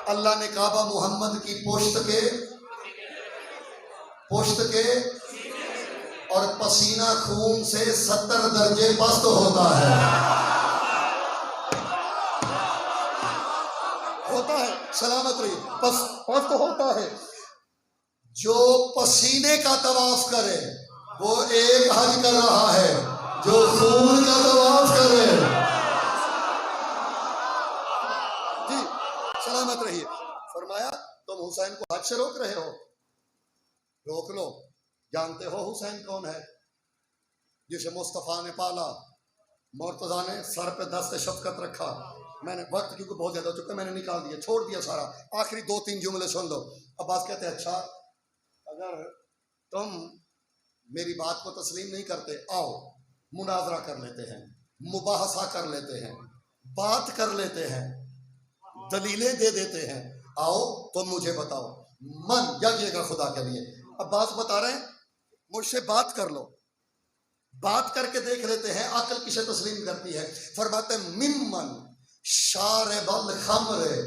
अल्लाह ने काबा मुहम्मद की पुश्त के और पसीना खून से 70 दर्जे पस्त होता है, सलामत रही, पस्त होता है। जो पसीने का तवाफ करे वो एक हज कर रहा है, जो खून का तवाफ करे, जी सलामत रहिए। फरमाया तुम हुसैन को हज से रोक रहे हो, रोक लो। जानते हो हुसैन कौन है? जिसे मुस्तफा ने पाला, मुर्तजा ने सर पे दस्त शफकत रखा। मैंने वक्त क्योंकि बहुत ज्यादा हो चुका, मैंने निकाल दिया, छोड़ दिया सारा। आखिरी 2-3 जुमले सुन लो। अब्बास कहते हैं अच्छा अगर तुम मेरी बात को तस्लीम नहीं करते, आओ मुनाजरा कर लेते हैं, मुबाहसा कर लेते हैं, बात कर लेते हैं, दलीलें दे देते हैं। आओ तुम मुझे बताओ, मन जागिएगा खुदा के लिए। अब्बास बता रहे हैं मुझसे बात कर लो, बात करके देख लेते हैं अकल किसे तस्लीम करती है। फरमाते मिम्मन शारबल खमरे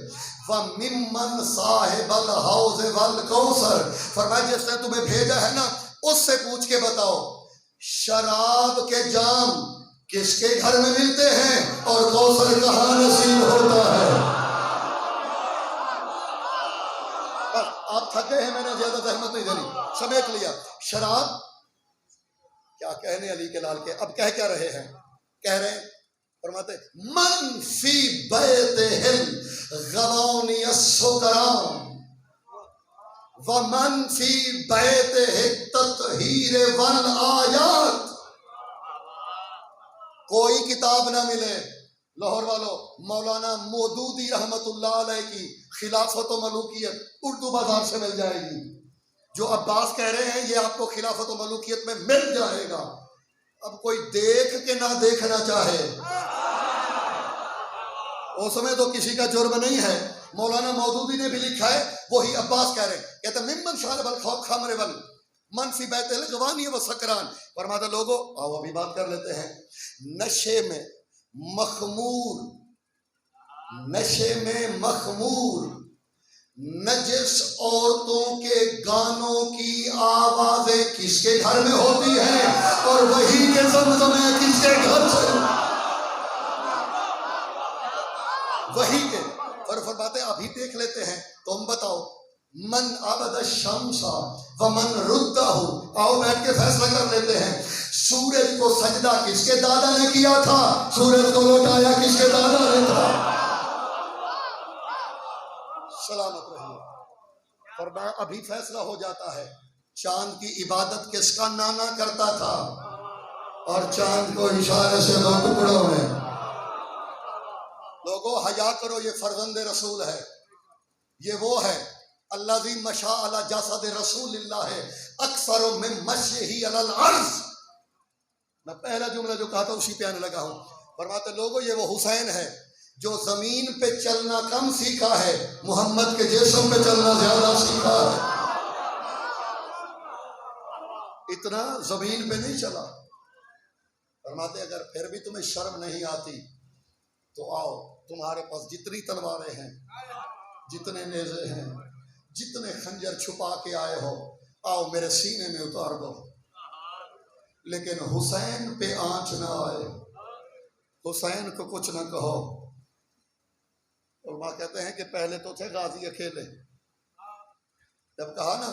व मिम्मन साहिबल हौज वल कौसर। फरमाया जिसने तुम्हें भेजा है ना, उससे पूछ के बताओ शराब के जाम किसके घर में मिलते हैं और कौसर कहाँ नसीब होता है। बस आप थक गए हैं, मैंने ज्यादा जहमत नहीं देनी, समेट लिया। शराब क्या कहने अली के लाल के, अब कह क्या रहे हैं? कह रहे हैं फरमाते मन फी बैतिहिल गवानी अस्सुकराम व मन फी बैतिहि तत्हीर वल आयात। कोई किताब ना मिले लाहौर वालों, मौलाना मौदूदी रहमतुल्लाह अलैह की खिलाफत व मलूकियत उर्दू बाजार से मिल जाएगी। जो अब्बास कह रहे हैं ये आपको खिलाफत व मलूकियत में मिल जाएगा। अब कोई देख के ना देखना चाहे, उस समय तो किसी का जुर्म नहीं है। मौलाना मौदूदी ने भी लिखा है, वही अब्बास कह रहे हैं। कहते मिम्मन शारबल खमरे वल मन फी बैतिहिल गवानी व सकरान। फरमाते लोगों आओ अभी बात कर लेते हैं। नशे में मखमूर नजिस औरतों के गानों की आवाजें किसके घर में होती हैं और वही के ज़मज़मे किसके घर से, वही के। और फरमाते अभी देख लेते हैं, तुम बताओ मन अबद शम्सा व मन रुद्दाहु। आओ बैठ के फैसला कर लेते हैं। सूरज को सजदा किसके दादा ने किया था, सूरज को लौटाया किसके दादा ने था। सलामत रहिए। फरमाया अभी फैसला हो जाता है। चांद की इबादत किसका नाना करता था और चांद को इशारे से 2 टुकड़ों में। लोगों हया करो, ये फर्जंद रसूल है, ये वो है अल्लाज़ी मशा अला जसद रसूलिल्लाह है अक्सर में मशही अलल अर्ज़। मैं पहला जुमला जो कहा था उसी पे आने लगा हूं। फरमाते लोगों ये वो हुसैन है जो जमीन पे चलना कम सीखा है, मोहम्मद के जिस्म पे चलना ज्यादा सीखा है। इतना जमीन पे नहीं चला। फरमाते अगर फिर भी तुम्हें शर्म नहीं आती तो आओ, तुम्हारे पास जितनी तलवारें हैं, जितने नेज़े हैं, जितने खंजर छुपा के आए हो, आओ मेरे सीने में उतार दो। लेकिन हुसैन पे आंच ना आए, हुसैन को कुछ ना कहो। और वहां कहते हैं कि पहले तो थे गाजी अकेले, जब कहा ना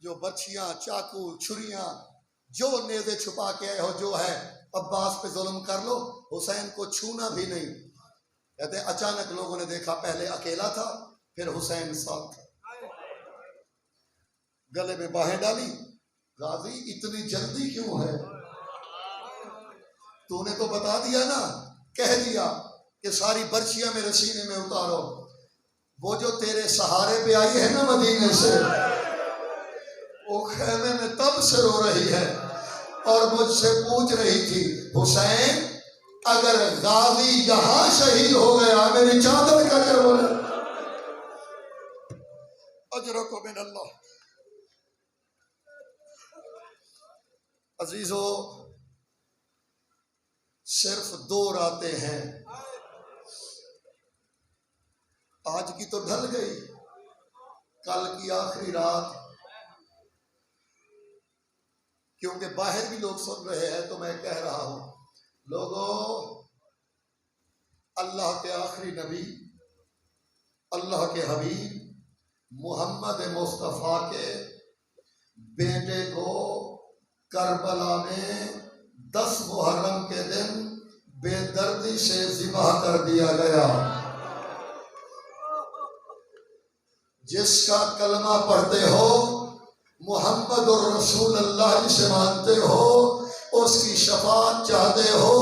जो बर्छियां, चाकू, छुरियां, जो नेज़े छुपा के आए हो, जो है अब्बास पे जुल्म कर लो, हुसैन को छूना भी नहीं। कहते अचानक लोगों ने देखा पहले अकेला था, फिर हुसैन साथ था, गले में बाहें डाली। गाजी इतनी जल्दी क्यों है? तूने तो बता दिया ना, कह दिया कि सारी बर्छियां मेरे सीने में उतारो। वो जो तेरे सहारे पे आई है ना मदीने से, वो खेमे में तब से रो रही है और मुझसे पूछ रही थी हुसैन अगर गाजी यहां शहीद हो गया, मेरी चादर का क्या बोला, अजरको मिन अल्लाह। अजीजो, सिर्फ 2 रातें हैं, आज की तो ढल गई, कल की आखिरी रात, क्योंकि बाहर भी लोग सुन रहे हैं तो मैं कह रहा हूं, लोगों, अल्लाह के आखिरी नबी, अल्लाह के हबीब मोहम्मद मुस्तफ़ा के बेटे को करबला में 10 मुहर्रम के दिन बेदर्दी से ज़िबह कर दिया गया। जिसका कलमा पढ़ते हो, मोहम्मद और रसूल अल्लाह जिसे मानते हो, उसकी शफाअत चाहते हो,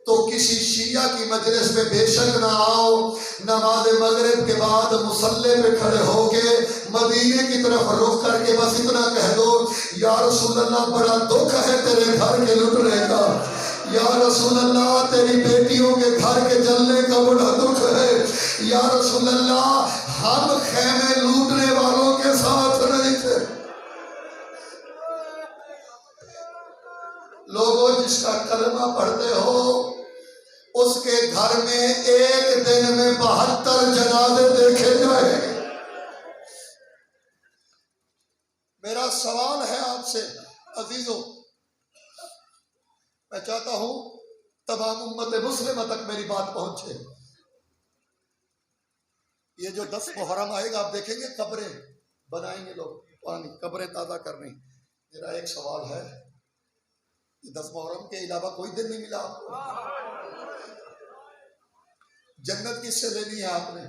तो किसी शिया की मजलिस में बेशक ना आओ, नमाज मगरिब के बाद मुसल्ले पे खड़े होके मदीने की तरफ रुख करके बस इतना कह दो, या रसूल अल्लाह बड़ा दुख है तेरे घर के लुटने का, या रसूल अल्लाह तेरी बेटियों के घर के जलने का बड़ा दुख है, या रसूल अल्लाह हम खेमे लूटने वालों के साथ नहीं थे। लोगों, जिसका कलमा पढ़ते हो, उसके घर में एक दिन में 72 जनाजे देखे जाएंगे। मेरा सवाल है आपसे अजीजों, मैं चाहता हूं तमाम उम्मत मुस्लिमा तक मेरी बात पहुंचे। ये जो 10 मुहर्रम आएगा, आप देखेंगे कब्रें बनाएंगे लोग, पानी कब्रें ताज़ा करनी। मेरा एक सवाल है, 10 मुहर्रम के अलावा कोई दिन नहीं मिला आपको? जन्नत किससे लेनी है आपने?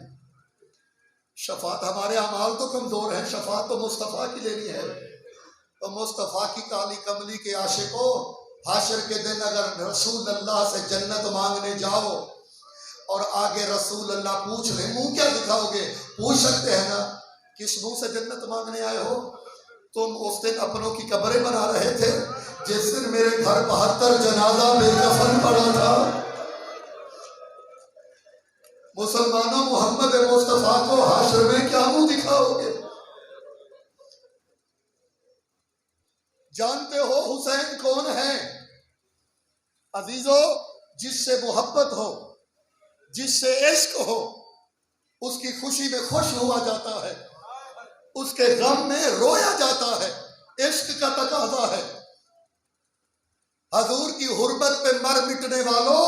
शफात, हमारे अमाल तो कमजोर है, शफात तो मुस्तफ़ा की लेनी है। तो मुस्तफ़ा की काली कमली के आशिकों, हाशर के दिन अगर रसूल अल्लाह से जन्नत मांगने जाओ और आगे रसूल अल्लाह पूछ रहे, मुंह क्या दिखाओगे? पूछ सकते हैं ना, किस मुंह से जन्नत मांगने आए हो? तुम उस दिन अपनों की कब्रें बना रहे थे जिस दिन मेरे घर 72 जनाजा बेकफन पड़ा था। मुसलमानों, मोहम्मद मुस्तफा को हाशर में क्या मुंह दिखाओगे? जानते हो हुसैन कौन है? अजीजों, जिससे मोहब्बत हो, जिससे इश्क हो, उसकी खुशी में खुश हुआ जाता है, उसके गम में रोया जाता है, इश्क का तकाजा है। हजूर की हुर्बत पे मर मिटने वालों,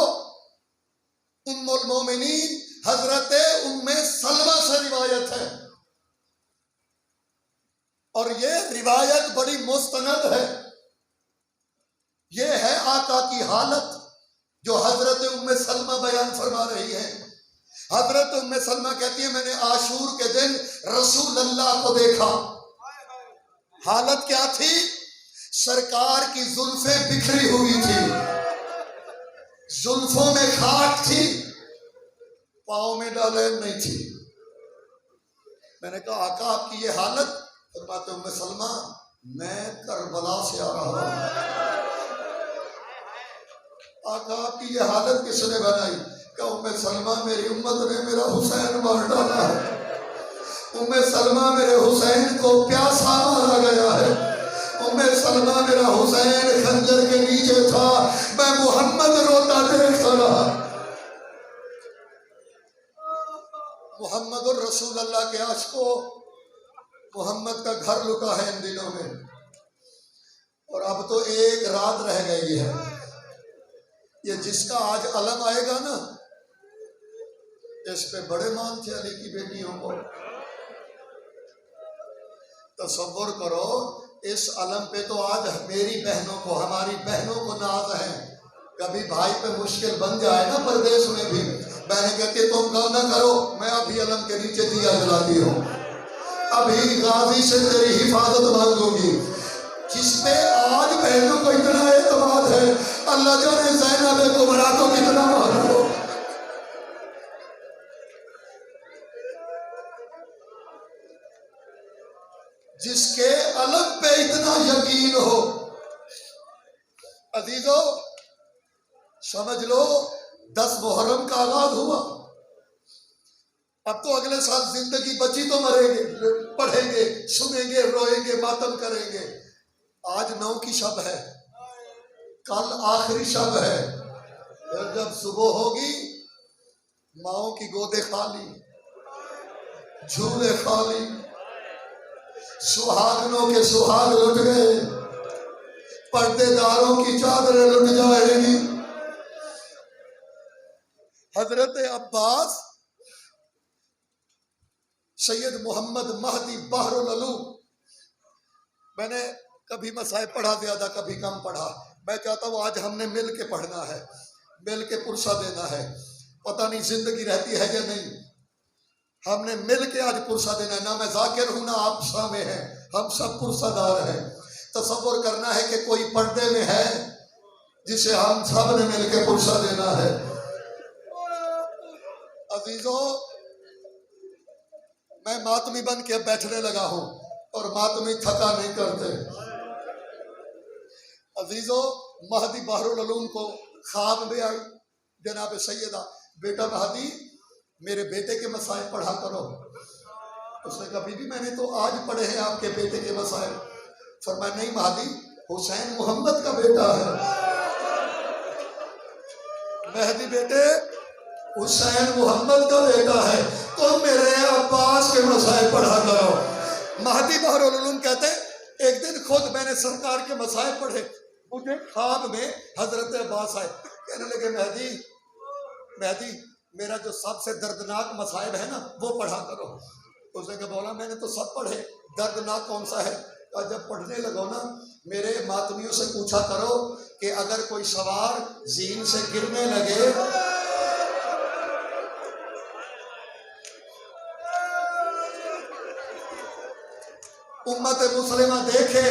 उम्मुल मोमिनीन हजरत उम्मे सलमा से रिवायत है, और ये रिवायत बड़ी मुस्तनद है। ये है आका की हालत जो हजरत उम्मे सलमा बयान फरमा रही है। हजरत उम्मे सलमा कहती है, मैंने आशूर के दिन रसूल अल्लाह को देखा। हालत क्या थी? सरकार की जुल्फें बिखरी हुई थी, जुल्फों में खाक थी, पाँव में डालैन नहीं थी। मैंने कहा, आका आपकी ये हालत? फरमाते उम्मे सलमा, मैं करबला से आ रहा हूं। आका आपकी ये हालत किसने बनाई? क्या उम्मे सलमा, मेरी उम्मत ने मेरा हुसैन मार डाला है। उम्मे सलमा, मेरे हुसैन को प्यासा मारा गया है। उम्मे सलमा, मेरा हुसैन खंजर के नीचे था, मैं मोहम्मद रोता देख रहा। मोहम्मद और रसूल अल्लाह के आशिकों, मोहम्मद का घर लुका है इन दिनों में, और अब तो एक रात रह गई है। ये जिसका आज अलम आएगा ना, इस पे बड़े मान थे अली की बेटियों को। तसव्वुर करो, इस अलम पे तो आज मेरी बहनों को, हमारी बहनों को नाज है। कभी भाई पे मुश्किल बन जाए ना परदेश में भी, बहनें कहती तुम काम ना करो, मैं अभी अलम के नीचे दिया जलाती हूँ, अभी गाजी से तेरी हिफाजत मांगूंगी। जिसपे आज बहनों को इतना एतमाद है, अल्लाह जाने ज़ैनब कुबरा को कितना मालूम हो। जिसके अलम पे इतना यकीन हो। अजीजों, समझ लो 10 मुहर्रम का आगाज हुआ। अब तो अगले साल जिंदगी बची तो मरेंगे, पढ़ेंगे, सुनेंगे, रोएंगे, मातम करेंगे। आज 9 की शब है, कल आखिरी शब है। फिर जब सुबह होगी माओ की गोदे खाली, झूले खाली, सुहागनों के सुहाग लुट गए, पर्देदारों की चादरें लुट जाएगी। हजरत अब्बास सैयद मोहम्मद महदी बहरुल उलूम, मैंने कभी मसाइब पढ़ा ज्यादा, कभी कम पढ़ा। मैं चाहता हूँ आज हमने मिल के पढ़ना है, मिल के पुरसा देना है। पता नहीं जिंदगी रहती है या नहीं, हमने मिल के आज पुरसा देना है। ना मैं जाकिर हूं ना आप सामे हैं, हम सब पुरसादार हैं। तसव्वुर करना है कि कोई पर्दे में है जिसे हम सब ने मिल के पुरसा देना है। अजीजों, मैं मातमी बन के बैठने लगा हूं और मातमी थका नहीं करते। अजीजों, महदी बहरुल उलूम को ख्वाब में आई जनाब सैयदा, बेटा महदी मेरे बेटे के मसाइल पढ़ा करो। उसने कहा बीबी मैंने तो आज पढ़े हैं आपके बेटे के मसाइल। फरमाया नहीं महदी, हुसैन मोहम्मद का बेटा है। महदी बेटे हुसैन मोहम्मद का बेटा है, तो मेरे अब्बास के मसाइल पढ़ा करो। महदी बहरुल उलूम कहते एक दिन खुद मैंने सरकार के मसाइल पढ़े, मुझे ख्वाब में हजरत अब्बास आए, कहने लगे महदी महदी मेरा जो सबसे दर्दनाक मसाइब है ना वो पढ़ा करो। उसने कहा बोला मैंने तो सब पढ़े, दर्दनाक कौन सा है? और जब पढ़ने लगो ना मेरे मातमियों से पूछा करो कि अगर कोई सवार जीन से गिरने लगे उम्मत मुस्लिमा देखे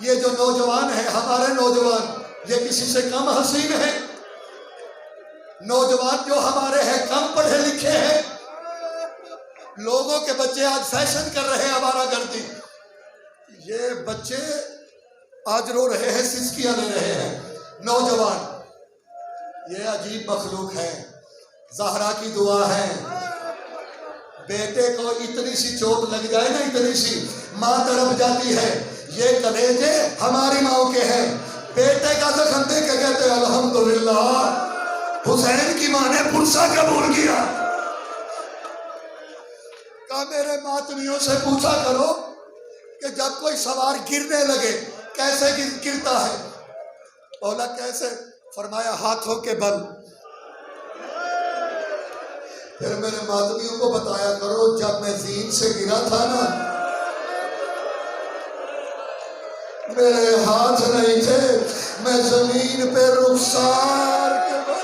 ये जो नौजवान है, हमारे नौजवान, ये किसी से कम हसीन है? नौजवान जो हमारे हैं कम पढ़े लिखे हैं। लोगों के बच्चे आज फैशन कर रहे हैं, आवारा गर्दी। ये बच्चे आज रो रहे हैं, सिसकियां ले रहे हैं। नौजवान, ये अजीब मखलूक है। ज़हरा की दुआ है, बेटे को इतनी सी चोट लग जाए ना, इतनी सी, माँ तड़प जाती है। ये कलेजे हमारी माँ के हैं। बेटे का जख्म देख के कहते हैं अल्हम्दुलिल्लाह हुसैन की माँ ने पुरसा कबूल किया। का मेरे मातमियों से पूछा करो कि जब कोई सवार गिरने लगे कैसे गिरता है? बोला कैसे? फरमाया हाथों के बल। फिर मेरे मातमियों को बताया करो जब मैं जीन से गिरा था ना मेरे हाथ नहीं थे, मैं जमीन पे रुखसार के बल।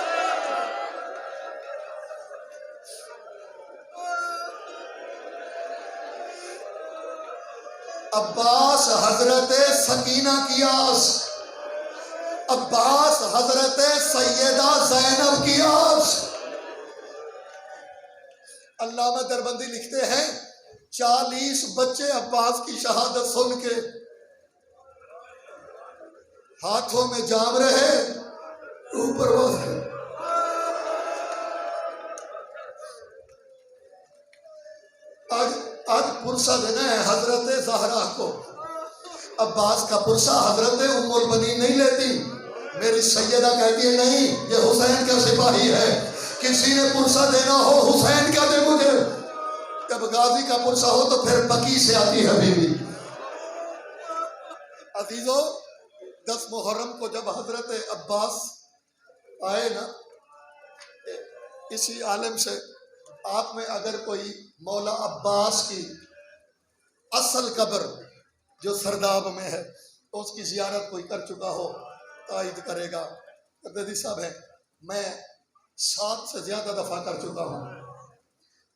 अब्बास हजरत सकीना की आस, अब्बास हजरत सैयदा ज़ैनब की आस। अल्लामा दरबंदी लिखते हैं 40 बच्चे अब्बास की शहादत सुन के हाथों में जाम रहे, ऊपर आज पुरसा देना है हजरत ज़हरा को। अब्बास का पुरसा हजरत उम्मुल बनीन नहीं लेती। मेरी सैयदा कहती है नहीं ये हुसैन का सिपाही है, किसी ने पुरसा देना हो हुसैन का दे मुझे। जब गाजी का पुरसा हो तो फिर बकी से आती है बीवी। अजीजों, 10 मुहर्रम को जब हजरत अब्बास आए ना, इसी आलम से आप में अगर कोई मौला अब्बास की असल कब्र जो सरदाब में है तो उसकी जियारत कोई कर चुका हो तायद करेगा। ददी साहब है, मैं 7 से ज्यादा दफा कर चुका हूँ।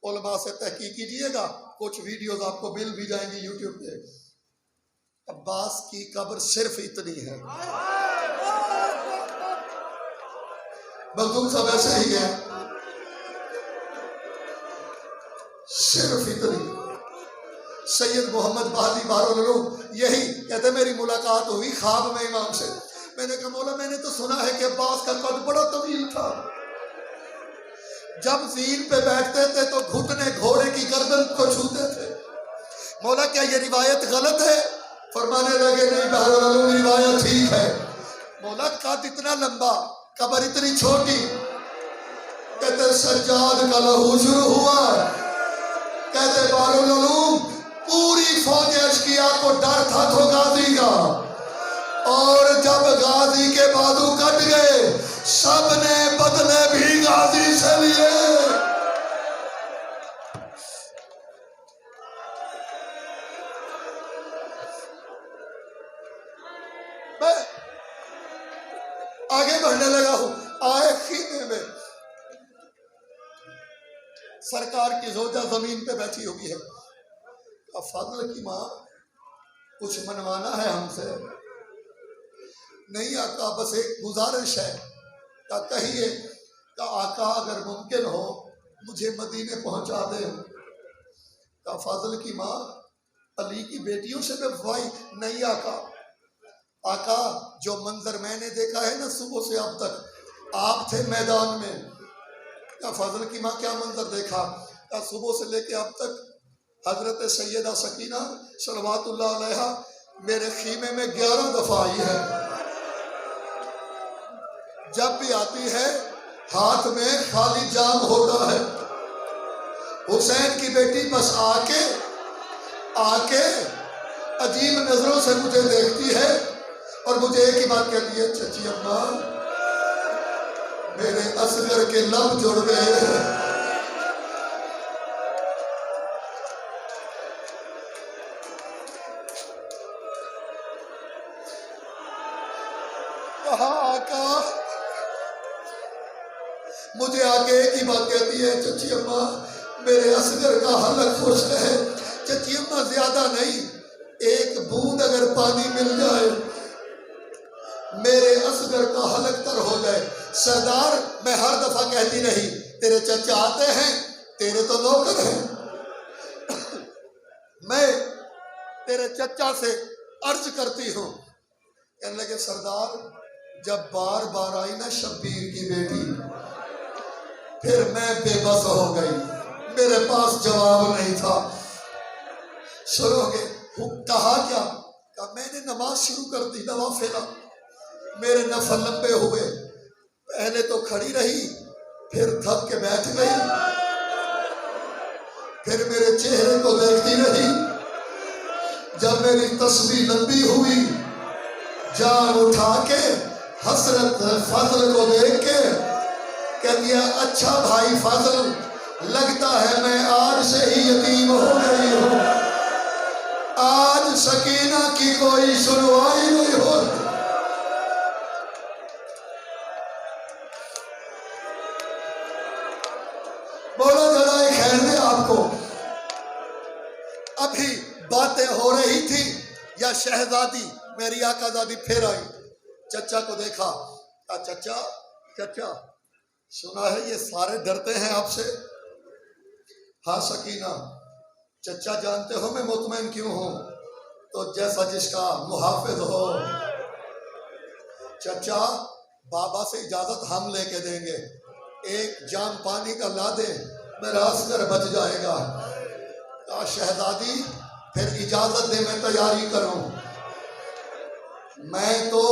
उलमा से तहकीक कीजिएगा, कुछ वीडियोस आपको मिल भी जाएंगी यूट्यूब पे। अब्बास की कब्र सिर्फ इतनी है, मखदूम साहब ऐसे ही है, सिर्फ इतनी। सैयद मोहम्मद महदी बहरुल उलूम यही कहते मेरी मुलाकात हुई ख्वाब में इमाम से। मैंने कहा मौला मैंने तो सुना है कि अब्बास का कद बड़ा तवील था, जब ज़ीन पे बैठते थे तो घुटने घोड़े की गर्दन को छूते थे। मौला क्या ये रिवायत गलत है? फरमाने लगे नहीं बहरहाल रिवायत ठीक है। मौला कद इतना लंबा, कब्र इतनी छोटी। कहते सज्जाद का लहू शुरू हुआ। कहते बारुल पूरी फौज अश्किया को डर था तो गाजी का, और जब गाजी के बाजू कट गए सबने बदले भी गाजी से लिए। मैं आगे बढ़ने लगा हूं। आए खीमे में सरकार की जोजा जमीन पे बैठी हुई है। फजल की माँ कुछ मनवाना है हमसे। नहीं आका बस एक गुजारिश है। का कहिए का आका अगर मुमकिन हो मुझे मदीने पहुंचा दे। का फजल की माँ अली की बेटियों से बेवफाई नहीं आका। आका जो मंजर मैंने देखा है ना सुबह से अब तक, आप थे मैदान में। का फजल की माँ क्या मंजर देखा? का सुबह से लेके अब तक हजरत सैयदा सकीना सलवातुल्लाह अलैहा मेरे खीमे में 11 दफा आई है। जब भी आती है हाथ में खाली जाम होता है। हुसैन की बेटी बस आके अजीब नजरों से मुझे देखती है और मुझे एक ही बात कहती है, चची अम्मा मेरे असगर के लब जुड़ गए हैं। आका मुझे आके एक ही बात कहती है, चची अम्मा मेरे असगर का हलक खुश है। चची अम्मा ज्यादा नहीं, एक बूंद अगर पानी मिल जाए मेरे असगर का हलक तर हो जाए। सरदार मैं हर दफा कहती रही तेरे चचा आते हैं, तेरे तो नौकर हैं। मैं तेरे चचा से अर्ज करती हूँ। कहने लगे सरदार जब बार बार आई ना शब्बीर की बेटी फिर मैं बेबस हो गई, मेरे पास जवाब नहीं था। सुनोगे कहा क्या? कहा मैंने नमाज शुरू कर दी नवाफिला। मेरे नफल लंबे हुए, पहले तो खड़ी रही फिर थक के बैठ गई, फिर मेरे चेहरे को देखती रही। जब मेरी तस्बीह लंबी हुई जान उठा के हसरत फजल को देख के कहती है, अच्छा भाई फजल लगता है मैं आज से ही यतीम हो गई हूँ। आज सकीना की कोई सुनवाई नहीं हो। बोलो जरा खैर दे आपको। अभी बातें हो रही थी या शहजादी मेरी आकाजादी फिर आई। चचा को देखा, चचा चचा सुना है ये सारे डरते हैं आपसे। हाँ सकीना चचा जानते हो मैं मुतमईन क्यों हूं? तो जैसा जिसका मुहाफिज हो। चचा बाबा से इजाजत हम लेके देंगे, एक जाम पानी का ला दे मेरा असगर बच जाएगा। कहा शहजादी फिर इजाजत दे मैं तैयारी करूं। मैं तो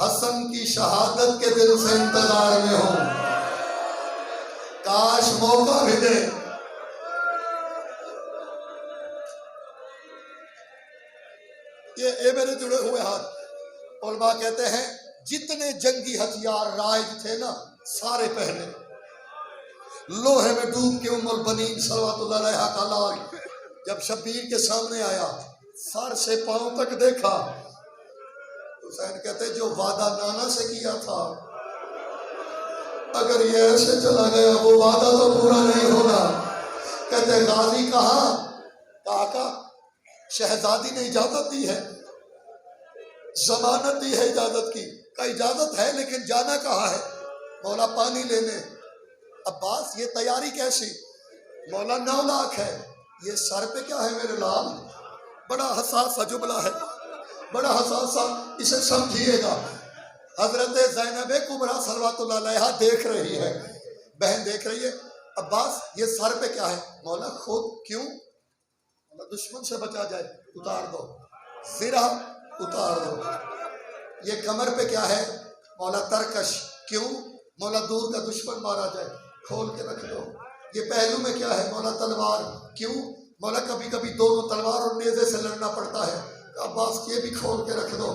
हसन की शहादत के दिन से इंतजार में हूं, काश मौका भी दे। ये मेरे जुड़े हुए हाथ। उलमा कहते हैं जितने जंगी हथियार राइज थे ना सारे पहने, लोहे में डूब के उम्मुल बनीन सलवातुल्लाह अलैहा का लाल जब शब्बीर के सामने आया सर से पांव तक देखा। हुसैन कहते जो वादा नाना से किया था अगर ये ऐसे चला गया वो वादा तो पूरा नहीं होगा। कहते गाजी कहा? काका शहजादी ने इजाजत दी है, जमानत दी है इजाजत की। का इजाजत है लेकिन जाना कहाँ है? मौला पानी लेने। अब्बास ये तैयारी कैसी? मौला 9 लाख है। ये सर पे क्या है मेरे लाल? बड़ा हसास सा जुमला है, बड़ा हसास सा, इसे समझिएगा। हजरत ज़ैनब कुबरा सलवातुल्लाह अलैहा देख रही है, बहन देख रही है, अब्बास ये सर पे क्या है? मौला खुद क्यों? मौला दुश्मन से बचा जाए, उतार दो, सिरा उतार दो। ये कमर पे क्या है? मौला तरकश, क्यों? मौला दूर का दुश्मन मारा जाए, खोल के रख दो। ये पहलू में क्या है? मौला तलवार, क्यों? मौला कभी कभी दोनों तलवार और नेज़े से लड़ना पड़ता है, अब्बास ये भी खोल के रख दो।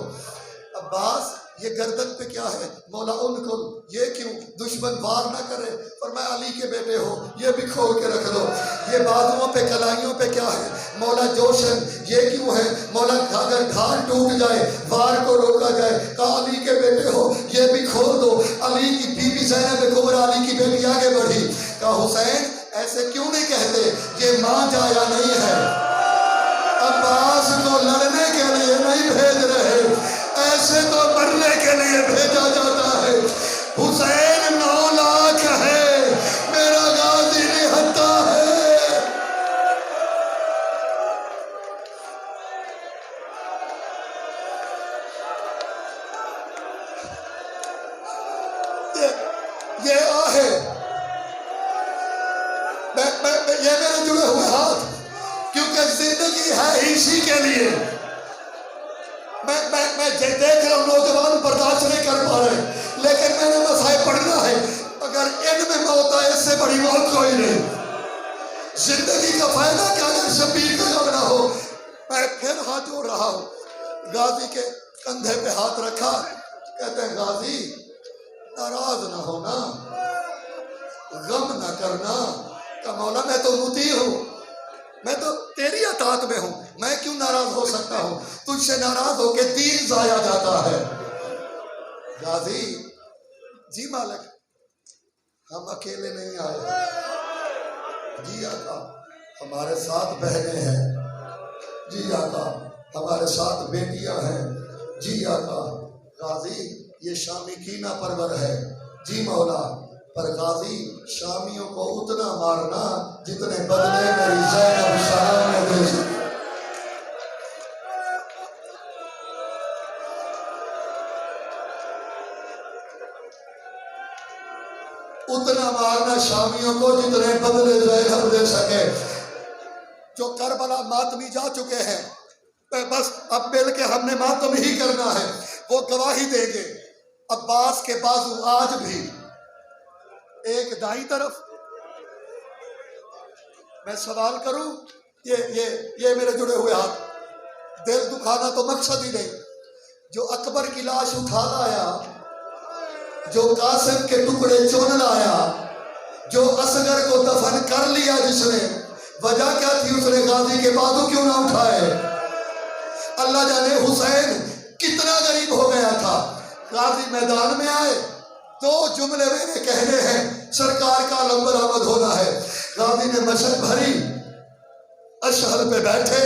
अब्बास ये गर्दन पे क्या है? मौला उनकुल, ये क्यों? दुश्मन वार ना करे, और मैं अली के बेटे हो, ये भी खोल के रख दो। ये बाजुओं पे कलाइयों पे क्या है? मौला जोशन, ये क्यों है? मौला अगर ढाल टूट जाए, वार को रोका जाए, कहा अली के बेटे हो, ये भी खोल दो। अली की बीबी ज़ैनब कुबरा अली की बेटी आगे बढ़ी, कहा हुसैन ऐसे क्यों नहीं कहते, ये मां जाया नहीं है, अब्बास को लड़ने के लिए नहीं भेज रहे, ऐसे तो मरने के लिए भेजा जाता है। हुसैन 9 लाख है, मेरा गाजी निहत्ता है। ये आहे, ये मेरे जुड़े हुए हाथ, क्योंकि जिंदगी है इसी के लिए। मैं देख रहा हूँ नौजवान बर्दाश्त नहीं कर पा रहे, लेकिन मैंने मसाइल पढ़ना है। अगर इनमें मौत आए, इससे बड़ी मौत कोई नहीं। जिंदगी का फायदा क्या अगर शबीर का गम ना हो। मैं फिर हाथ जोड़ रहा हूँ, गाजी के कंधे पे हाथ रखा, कहते हैं गाजी नाराज ना होना, गम ना करना। का मौला मैं तो मुती हूँ, मैं तो तेरी अतात में हूं, मैं क्यों नाराज हो सकता हूं? तुझसे नाराज होके दीन जाया जाता है। गाजी जी मालिक, हम अकेले नहीं आए, जी आका हमारे साथ बहनें हैं, जी आका हमारे साथ बेटियां हैं, जी आका। गाजी ये शामी कीना परवर है, जी मौला, पर गाजी शामियों को उतना मारना जितने बदले मेरी ज़ैनब शाम ने दे। उतना मारना शामियों को जितने बदले ज़ैनब दे सके। जो करबला मातमी जा चुके हैं, बस अब मिल के हमने मातम ही करना है, वो गवाही देंगे। अब्बास के बाजू आज भी एक दाई तरफ, मैं सवाल करूं, ये मेरे जुड़े हुए हाथ, दिल दुखाना तो मकसद ही नहीं। जो अकबर की लाश उठा लाया, जो कासिम के टुकड़े चुन लाया, जो असगर को दफन कर लिया जिसने, वजह क्या थी? उसने गाजी के बाजू क्यों ना उठाए? अल्लाह जाने हुसैन कितना गरीब हो गया था। गाजी मैदान में आए, 2 जुमले मेरे कहने हैं, सरकार का आलम बरामद होना है। गाजी ने मशक भरी, अशहर पे बैठे,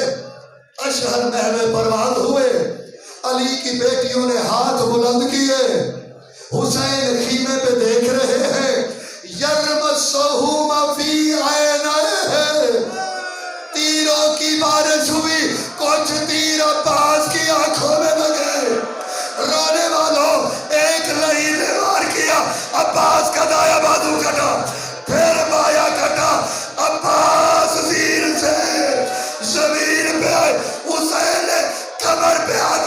अशहर महल परवान हुए, अली की बेटियों ने हाथ बुलंद किए, हुसैन खीमे पे देख रहे हैं, यरमसहु मफी ऐनैहि, तीरों की बारिश हुई, कुछ तीर अब्बास की आंखों में लगे। रोने वालों, एक लही ने वार किया, अब्बास का दाया बाजू कटा, फिर बाया कटा, अब्बास तीर से जमीन पे आए, हुसैन ने कमर पे हाथ